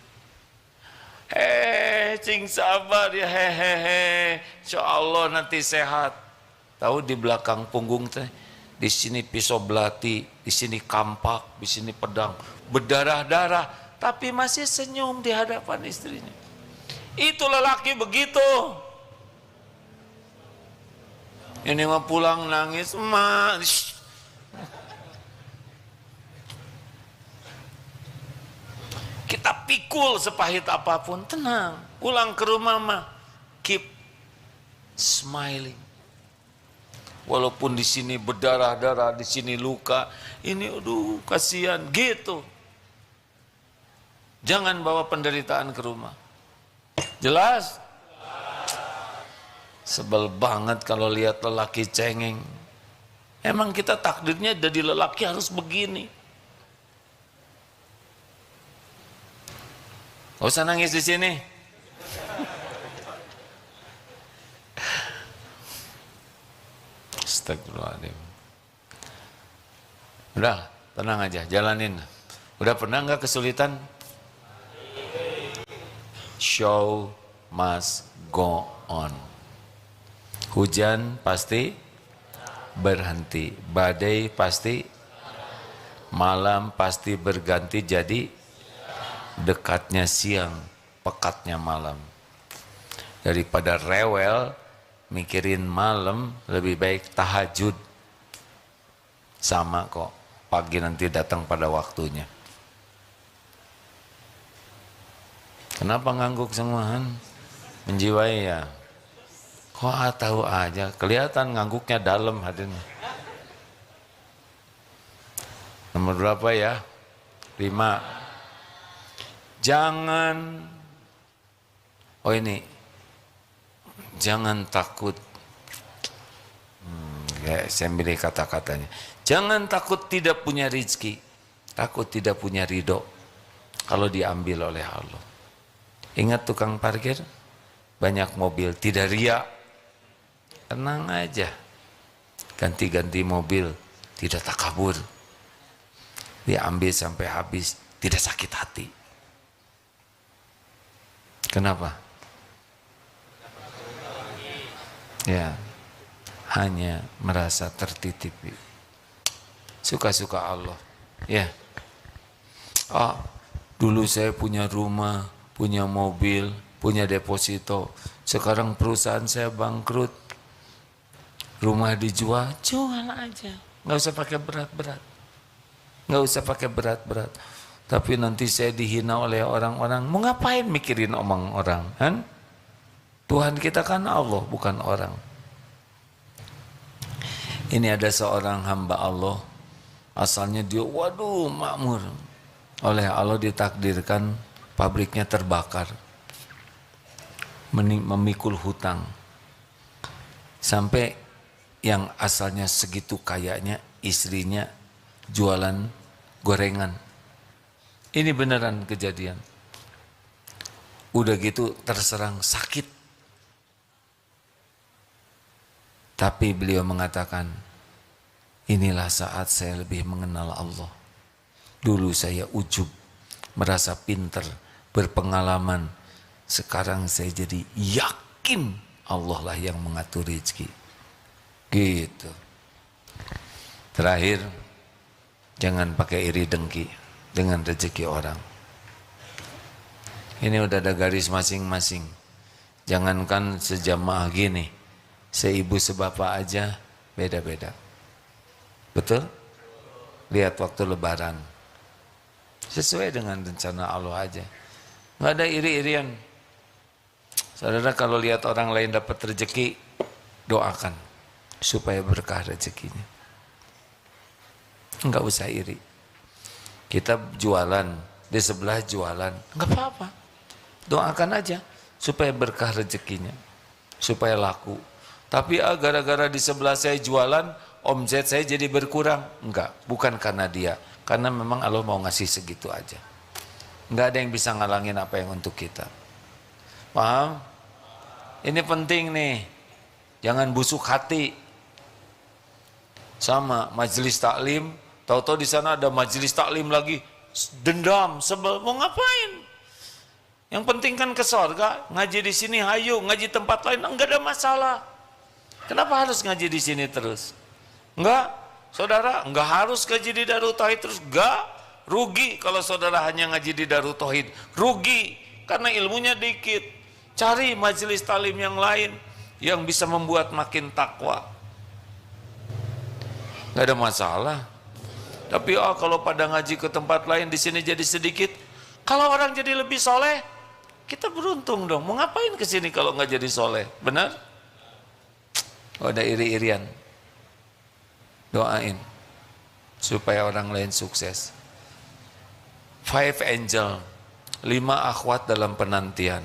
Cing sabar ya, hehehe. Insya Allah nanti sehat. Tahu di belakang punggung teh, di sini pisau belati, di sini kampak, di sini pedang, berdarah-darah, tapi masih senyum di hadapan istrinya. Itu lelaki begitu. Ini mah pulang nangis, mas. Kita pikul sepahit apapun, tenang. Pulang ke rumah mah, keep smiling. Walaupun di sini berdarah-darah, di sini luka, ini aduh kasihan gitu. Jangan bawa penderitaan ke rumah. Jelas? Sebel banget kalau lihat lelaki cengeng. Emang kita takdirnya jadi lelaki harus begini. Gak usah nangis di sini. Astagfirullahaladzim. Udah, tenang aja, jalanin. Udah pernah nggak kesulitan? Show must go on. Hujan pasti berhenti, badai pasti, malam pasti berganti jadi dekatnya siang, pekatnya malam. Daripada rewel mikirin malam, lebih baik tahajud. Sama kok, pagi nanti datang pada waktunya. Kenapa ngangguk semuaan? Menjiwai ya. Kok tahu aja, kelihatan ngangguknya dalam hadirin. Nomor berapa ya? 5. Jangan, oh ini, jangan takut. Saya milih kata-katanya. Jangan takut tidak punya rezeki, takut tidak punya ridho kalau diambil oleh Allah. Ingat tukang parkir, banyak mobil, tidak riak. Tenang aja, ganti-ganti mobil, tidak takabur. Diambil sampai habis, tidak sakit hati. Kenapa? Ya, hanya merasa tertitipi. Suka-suka Allah. Ya. Dulu saya punya rumah, punya mobil, punya deposito. Sekarang perusahaan saya bangkrut. Rumah dijual, jual aja. Nggak usah pakai berat-berat. Nggak usah pakai berat-berat. Tapi nanti saya dihina oleh orang-orang. Mau ngapain mikirin omong orang? Kan? Tuhan kita kan Allah, bukan orang. Ini ada seorang hamba Allah. Asalnya dia, waduh, makmur. Oleh Allah ditakdirkan pabriknya terbakar. Memikul hutang. Sampai yang asalnya segitu kayanya, istrinya jualan gorengan. Ini beneran kejadian. Udah gitu terserang sakit. Tapi beliau mengatakan, inilah saat saya lebih mengenal Allah. Dulu saya ujub, merasa pinter, berpengalaman. Sekarang saya jadi yakin Allah lah yang mengatur rezeki. Gitu. Terakhir, jangan pakai iri dengki dengan rezeki orang. Ini udah ada garis masing-masing. Jangankan sejamaah gini, seibu sebapak aja beda-beda. Betul? Lihat waktu lebaran. Sesuai dengan rencana Allah aja. Nggak ada iri-irian. Saudara kalau lihat orang lain dapat rezeki, doakan supaya berkah rezekinya. Enggak usah iri. Kita jualan, di sebelah jualan, enggak apa-apa. Doakan aja supaya berkah rezekinya, supaya laku. Tapi gara-gara di sebelah saya jualan, omzet saya jadi berkurang. Enggak, bukan karena dia. Karena memang Allah mau ngasih segitu aja. Enggak ada yang bisa ngalangin apa yang untuk kita. Paham? Ini penting nih. Jangan busuk hati. Sama majelis taklim, tahu-tahu di sana ada majelis taklim lagi, dendam, sebel, mau ngapain? Yang penting kan ke sorga, ngaji di sini, hayu, ngaji tempat lain, enggak ada masalah. Kenapa harus ngaji di sini terus? Enggak, saudara, enggak harus ngaji di Darut Tauhid terus, enggak. Rugi kalau saudara hanya ngaji di Darut Tauhid, rugi karena ilmunya dikit. Cari majelis taklim yang lain yang bisa membuat makin takwa. Enggak ada masalah. Tapi kalau pada ngaji ke tempat lain di sini jadi sedikit, kalau orang jadi lebih soleh, kita beruntung dong. Mau ngapain ke sini kalau nggak jadi soleh? Benar? Ada iri-irian. Doain supaya orang lain sukses. 5 angel, 5 akhwat dalam penantian.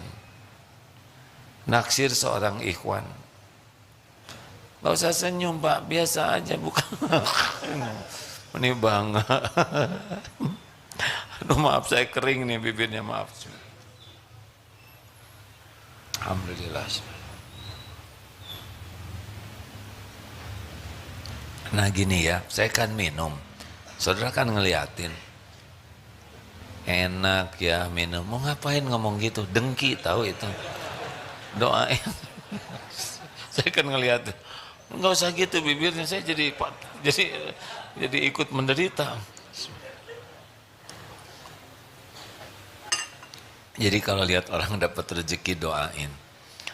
Naksir seorang ikhwan. Gak usah senyum Pak, biasa aja, bukan. Ini bangga. Aduh maaf saya kering nih bibirnya, maaf. Alhamdulillah. Nah gini ya, saya kan minum, saudara kan ngeliatin, enak ya minum, mau ngapain ngomong gitu, dengki tahu itu, doain. Saya kan ngeliatin, nggak usah gitu bibirnya, saya jadi ikut menderita. Jadi kalau lihat orang dapat rezeki doain.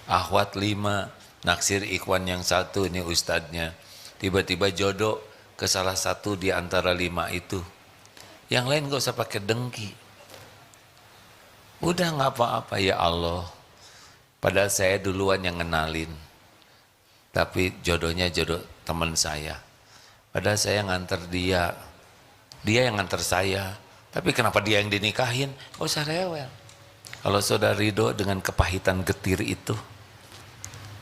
Akhwat 5, naksir ikhwan yang 1, ini ustadznya. Tiba-tiba jodoh ke salah satu di antara 5 itu. Yang lain gak usah pakai dengki. Udah gak apa-apa ya Allah. Padahal saya duluan yang ngenalin. Tapi jodohnya jodoh teman saya. Padahal saya nganter dia. Dia yang nganter saya. Tapi kenapa dia yang dinikahin? Gak usah rewel. Kalau saudara ridho dengan kepahitan getir itu,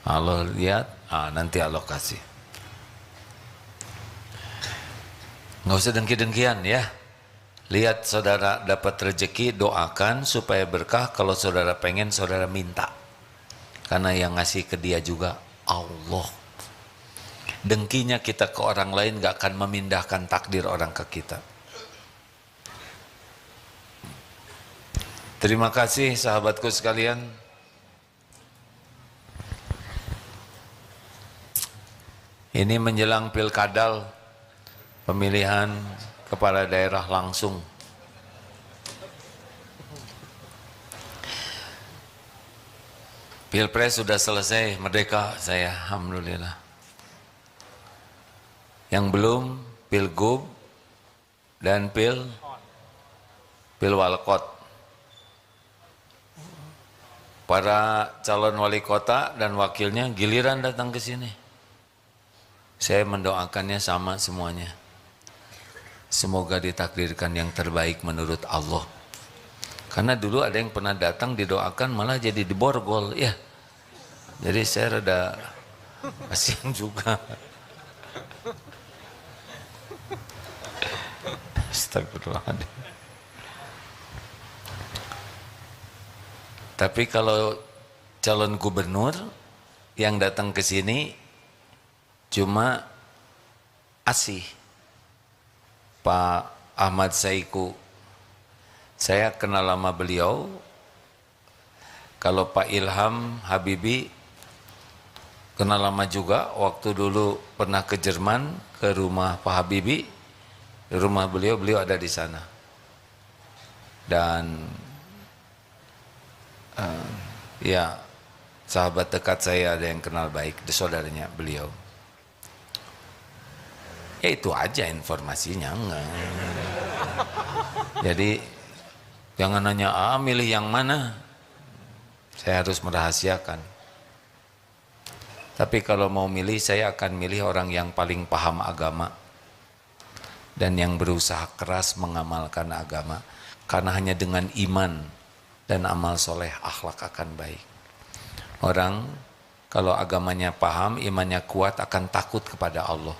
Allah lihat, nanti Allah kasih. Nggak usah dengki-dengkian ya. Lihat saudara dapat rezeki, doakan supaya berkah. Kalau saudara pengen, saudara minta. Karena yang ngasih ke dia juga Allah. Dengkinya kita ke orang lain gak akan memindahkan takdir orang ke kita. Terima kasih sahabatku sekalian. Ini menjelang pilkadal, pemilihan kepala daerah langsung. Pilpres sudah selesai, merdeka saya, alhamdulillah. Yang belum, pilgub dan pilwalkot. Para calon wali kota dan wakilnya giliran datang ke sini. Saya mendoakannya sama semuanya. Semoga ditakdirkan yang terbaik menurut Allah. Karena dulu ada yang pernah datang didoakan malah jadi diborgol ya. Jadi saya rada kasihan juga. Astagfirullahaladzim. Tapi kalau calon gubernur yang datang ke sini cuma asih Pak Ahmad Saiku. Saya kenal lama beliau. Kalau Pak Ilham Habibi kenal lama juga. Waktu dulu pernah ke Jerman ke rumah Pak Habibi, di rumah beliau ada di sana. Dan ya sahabat dekat saya ada yang kenal baik, saudaranya beliau. Ya itu aja informasinya. Enggak. Jadi jangan nanya milih yang mana. Saya harus merahasiakan. Tapi kalau mau milih, saya akan milih orang yang paling paham agama dan yang berusaha keras mengamalkan agama. Karena hanya dengan iman dan amal soleh, akhlak akan baik. Orang kalau agamanya paham, imannya kuat, akan takut kepada Allah.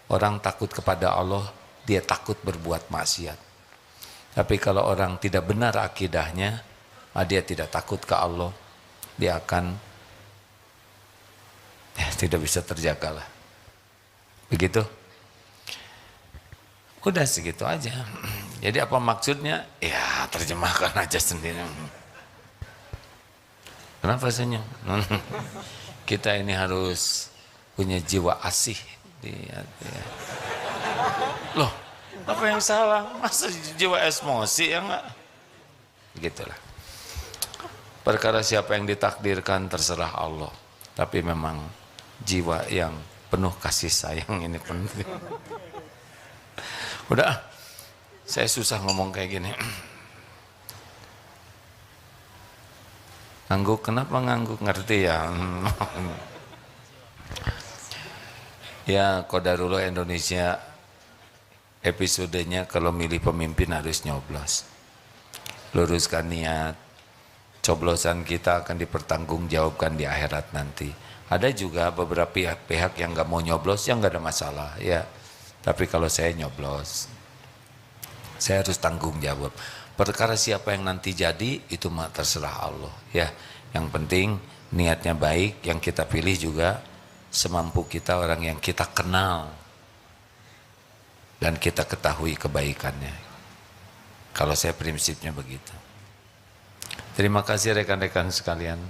Orang takut kepada Allah, dia takut berbuat maksiat. Tapi kalau orang tidak benar akidahnya, dia tidak takut ke Allah, dia akan tidak bisa terjaga lah. Begitu? Udah segitu aja. Jadi apa maksudnya? Ya terjemahkan aja sendiri. Kenapa senyum? Kita ini harus punya jiwa asih di hati. Loh, apa yang salah? Masa jiwa emosi ya enggak? Begitulah. Perkara siapa yang ditakdirkan terserah Allah. Tapi memang jiwa yang penuh kasih sayang ini penting. Udah, saya susah ngomong kayak gini. Ngangguk, kenapa ngangguk? Ngerti ya? Ya, qadarullah Indonesia episodenya kalau milih pemimpin harus nyoblos. Luruskan niat, coblosan kita akan dipertanggungjawabkan di akhirat nanti. Ada juga beberapa pihak yang nggak mau nyoblos, yang nggak ada masalah ya. Tapi kalau saya nyoblos, saya harus tanggung jawab. Perkara siapa yang nanti jadi, itu mah terserah Allah ya. Yang penting niatnya baik, yang kita pilih juga semampu kita, orang yang kita kenal dan kita ketahui kebaikannya. Kalau saya prinsipnya begitu. Terima kasih rekan-rekan sekalian.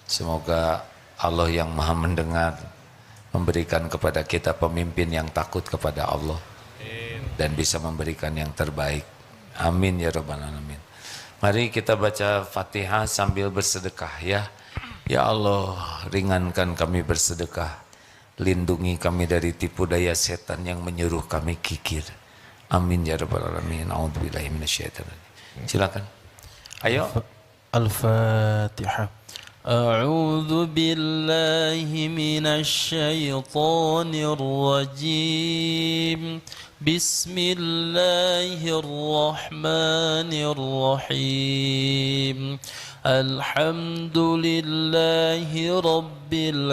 Semoga Allah yang maha mendengar memberikan kepada kita pemimpin yang takut kepada Allah dan bisa memberikan yang terbaik. Amin ya rabbal alamin. Mari kita baca Fatihah sambil bersedekah ya. Ya Allah, ringankan kami bersedekah. Lindungi kami dari tipu daya setan yang menyuruh kami kikir. Amin ya rabbal alamin. A'udzubillahi minasyaitonir rajim. Silakan. Ayo. Al-Fatihah. A'udzu billahi minasyaitonir rajim. Bismillahirrahmanirrahim. Alhamdulillahi Rabbil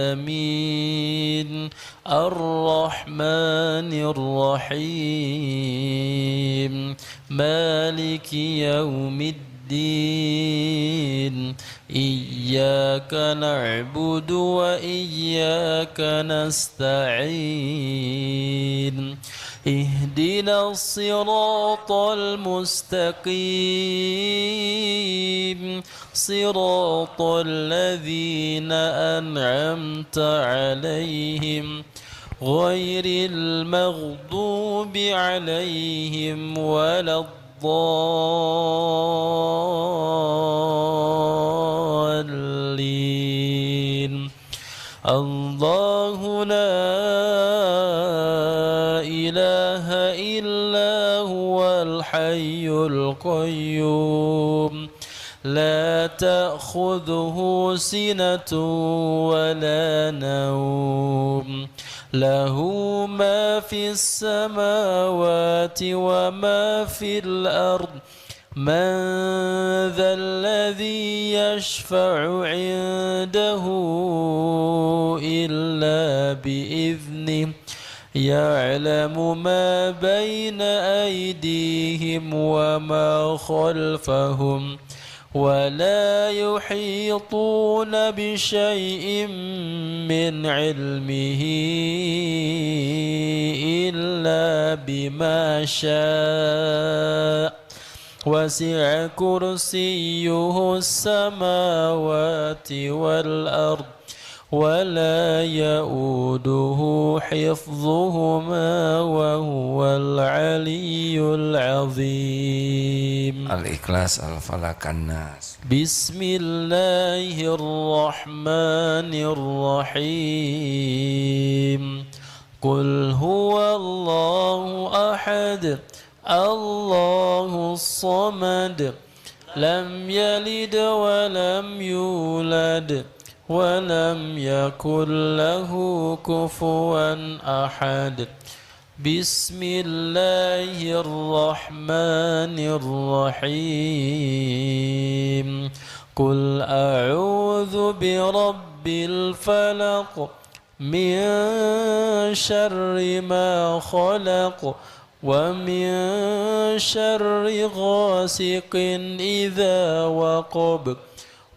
Alamin. Ar-Rahmanir Rahim. Maliki Yaumiddin. Iyyaka na'budu wa iyyaka nasta'in. اهدنا الصراط المستقيم صراط الذين أنعمت عليهم غير المغضوب عليهم ولا الضالين الله لا إله إلا هو الحي القيوم لا تأخذه سنة ولا نوم له ما في السماوات وما في الأرض من ذا الذي يشفع عنده إلا بإذنه يعلم ما بين أيديهم وما خلفهم ولا يحيطون بشيء من علمه إلا بما شاء وسع كرسيه السماوات والأرض ولا يؤوده حفظهما وهو العلي العظيم. Al-Ikhlas, Al-Falaq, An-Nas. بسم الله الرحمن الرحيم. قل هو الله أحد الله الصمد لم يلد ولم يولد ولم يكن له كفوا أحد. بسم الله الرحمن الرحيم. قل أعوذ برب الفلق من شر ما خلق ومن شر غاسق إذا وقب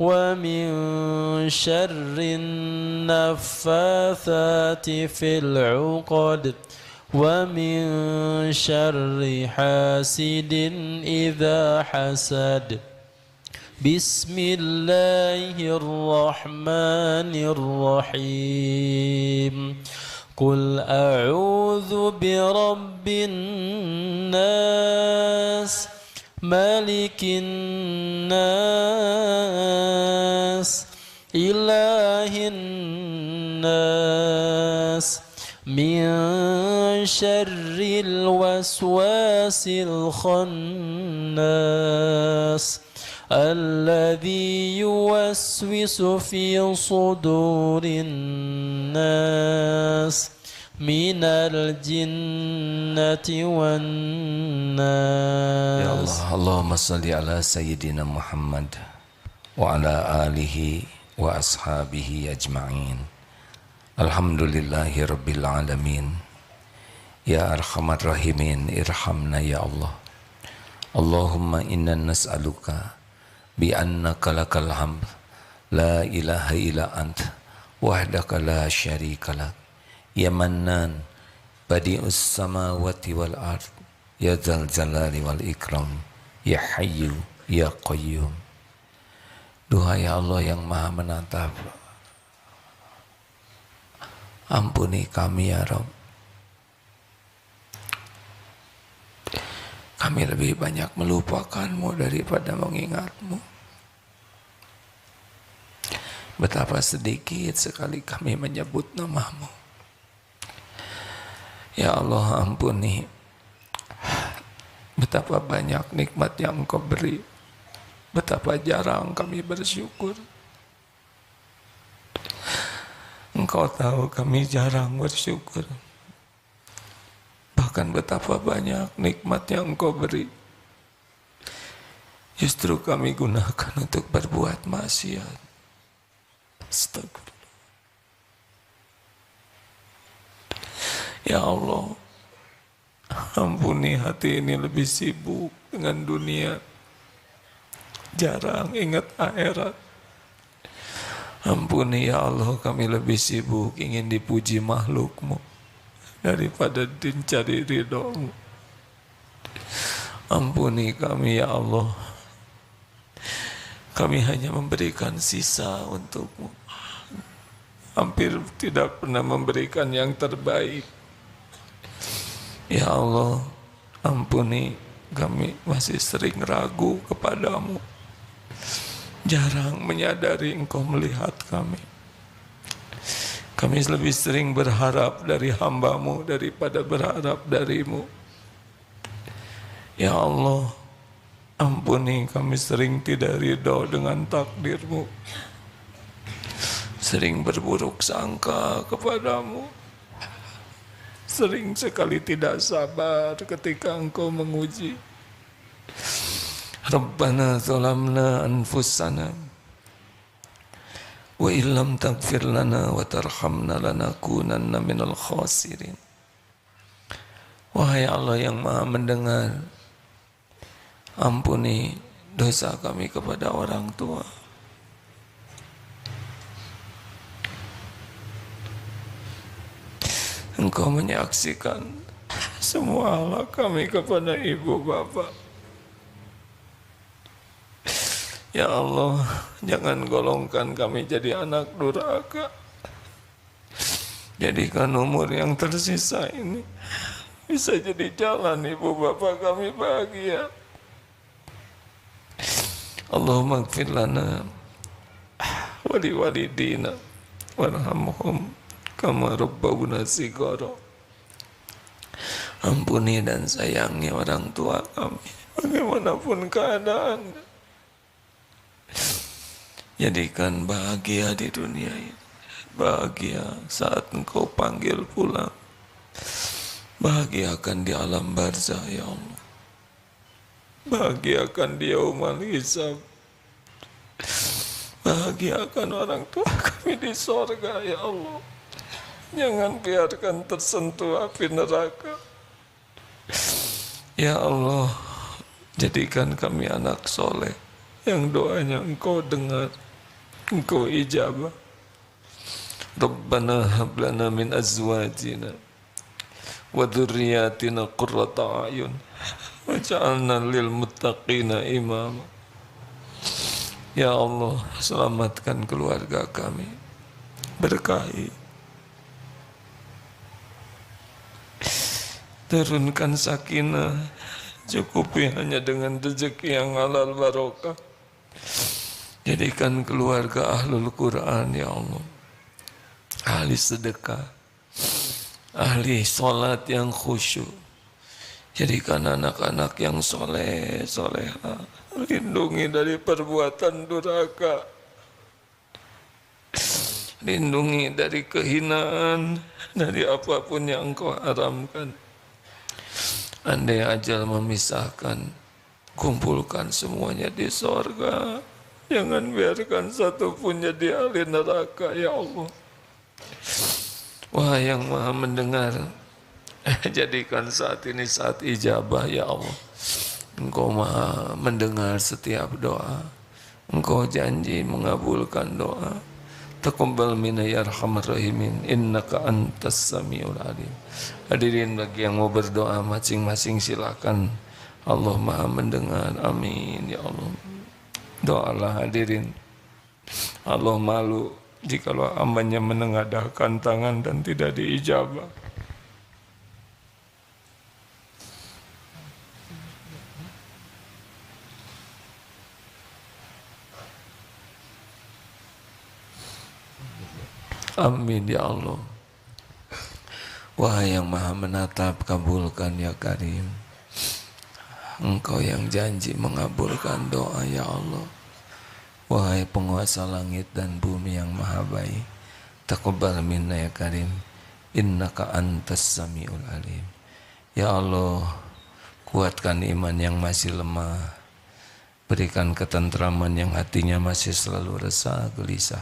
ومن شر النفاثات في العقد ومن شر حاسد إذا حسد. بسم الله الرحمن الرحيم. قل أعوذ برب الناس ملك الناس إله الناس من شر الوسواس الخناس الذي يوسوس في صدور الناس من الجنة والناس. Ya Allah, Allahumma salli ala Sayyidina Muhammad wa ala alihi wa ashabihi ajma'in. Alhamdulillahi Rabbil Alamin. Ya Arhamar Rahimin, irhamna ya Allah. Allahumma inna nas'aluka bi annaka lakal hamd La ilaha illa anta wahdaka la syarika lak ya mannan badi'us samawati wal ard ya dzal jalali wal ikram ya hayyu ya qayyum. Duhai Allah yang maha menatap, ampuni kami ya Rabb. Kami lebih banyak melupakanmu daripada mengingatmu. Betapa sedikit sekali kami menyebut namamu. Ya Allah, ampuni betapa banyak nikmat yang Engkau beri. Betapa jarang kami bersyukur. Engkau tahu kami jarang bersyukur. Bahkan betapa banyak nikmat yang Engkau beri, justru kami gunakan untuk berbuat maksiat. Astagfirullah. Ya Allah, ampuni hati ini lebih sibuk dengan dunia, jarang ingat akhirat. Ampuni ya Allah, kami lebih sibuk ingin dipuji makhluk-Mu daripada mencari ridho-Mu. Ampuni kami ya Allah, kami hanya memberikan sisa untuk-Mu, hampir tidak pernah memberikan yang terbaik. Ya Allah, ampuni kami masih sering ragu kepadamu, jarang menyadari Engkau melihat kami. Kami lebih sering berharap dari hamba-Mu daripada berharap dari-Mu. Ya Allah, ampuni kami sering tidak ridho dengan takdir-Mu, sering berburuk sangka kepadamu, sering sekali tidak sabar ketika Engkau menguji. Rabbana zalamna anfusana wa illam taghfir lana wa tarhamna lanakunanna minal khasirin. Wahai Allah yang Maha mendengar, ampuni dosa kami kepada orang tua. Engkau menyaksikan semua hal kami kepada ibu bapak. Ya Allah, jangan golongkan kami jadi anak durhaka. Jadikan umur yang tersisa ini bisa jadi jalan ibu bapak kami bahagia. Allahumma ighfir lana wa liwalidina warhamhum kama rabbawna shighara. Ampuni dan sayangi orang tua kami bagaimanapun keadaan. Jadikan bahagia di dunia ini, bahagia saat Engkau panggil pulang, bahagiakan di alam barzah ya Allah, bahagiakan di yaumul hisab, bahagiakan orang tua kami di sorga ya Allah. Jangan biarkan tersentuh api neraka. Ya Allah, jadikan kami anak soleh yang doanya Engkau dengar, Engkau ijabah. Rabbana hab lana min azwajina wa dzurriyyatina qurrata a'yun waj'alna lil muttaqina imama. Ya Allah, selamatkan keluarga kami, berkahi, turunkan sakinah, cukupi hanya dengan rezeki yang halal barokah. Jadikan keluarga ahlul Quran ya Allah, ahli sedekah, ahli sholat yang khusyuk. Jadikan anak-anak yang soleh, soleha, lindungi dari perbuatan durhaka, lindungi dari kehinaan, dari apapun yang Engkau haramkan. Andai ajal memisahkan, kumpulkan semuanya di sorga. Jangan biarkan satu pun jadi ahli neraka ya Allah. Wahai yang Maha mendengar, jadikan saat ini saat ijabah ya Allah. Engkau Maha mendengar setiap doa. Engkau janji mengabulkan doa. Taqabbal minna ya arhamar rahimin, innaka antas samiul alim. Hadirin, bagi yang mau berdoa masing-masing silakan. Allah Maha mendengar. Amin ya Allah. Doalah hadirin. Allah malu jikalau hambanya menengadahkan tangan dan tidak diijabah. Amin ya Allah. Wahai yang Maha menatap, kabulkan ya Karim. Engkau yang janji mengabulkan doa ya Allah. Wahai penguasa langit dan bumi yang Maha baik, taqabbal minna ya Karim, innaka antas samiul alim. Ya Allah, kuatkan iman yang masih lemah, berikan ketentraman yang hatinya masih selalu resah gelisah.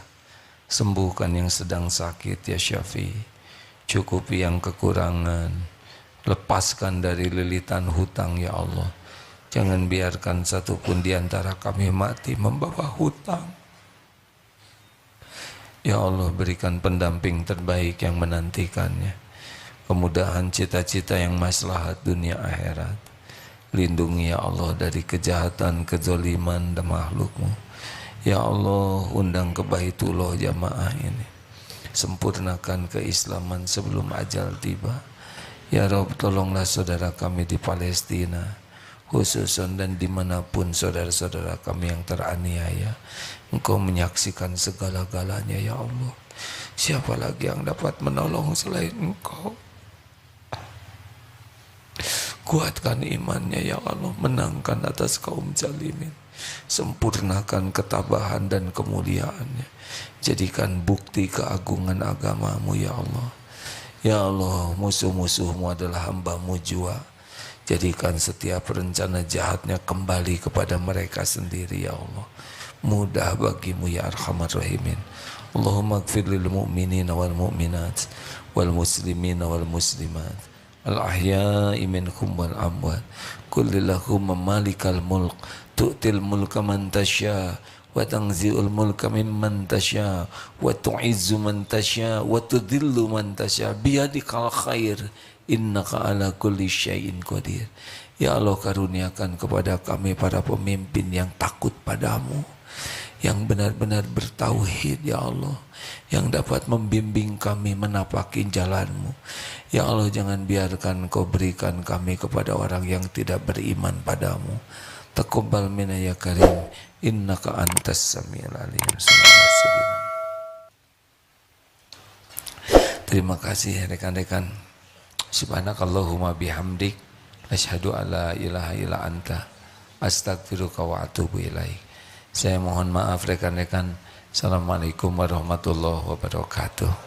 Sembuhkan yang sedang sakit ya Syafi, cukupi yang kekurangan, lepaskan dari lilitan hutang ya Allah. Jangan biarkan satupun di antara kami mati membawa hutang. Ya Allah, berikan pendamping terbaik yang menantikannya, kemudahan cita-cita yang maslahat dunia akhirat. Lindungi ya Allah dari kejahatan, kezaliman dan makhluk-Mu. Ya Allah, undang ke Baitullah jamaah ini, sempurnakan keislaman sebelum ajal tiba. Ya Rabb, tolonglah saudara kami di Palestina, khususan dan dimanapun saudara-saudara kami yang teraniaya. Engkau menyaksikan segala-galanya ya Allah. Siapa lagi yang dapat menolong selain Engkau? Kuatkan imannya ya Allah, menangkan atas kaum zalimin, sempurnakan ketabahan dan kemuliaannya, jadikan bukti keagungan agama-Mu ya Allah. Ya Allah, musuh-musuh-Mu adalah hamba-Mu jua, jadikan setiap rencana jahatnya kembali kepada mereka sendiri ya Allah. Mudah bagimu ya arhamar rahimin. Allahumma gfir lil mu'minina wal mu'minat wal muslimina wal muslimat al-ahya'i minhum wal amwat. Kullillahumma malikal mulk tu'til mulka man tasya wa tanzi'ul mulka mimman tasya wa tu'izzu man tasya wa tudhillu man tasya biyadikal khair innaka ala kulli syai'in qadir. Ya Allah, karuniakan kepada kami para pemimpin yang takut padamu, yang benar-benar bertauhid ya Allah, yang dapat membimbing kami menapaki jalan-Mu. Ya Allah, jangan biarkan Kau berikan kami kepada orang yang tidak beriman padamu. Taqabbal minna ya Karim, innaka antas samiul alim. Terima kasih rekan-rekan. Subhanakallahumma bihamdik, asyhadu alla ilaha illa anta, astaghfiruka wa atubu ilaik. Saya mohon maaf rekan-rekan. Assalamualaikum warahmatullahi wabarakatuh.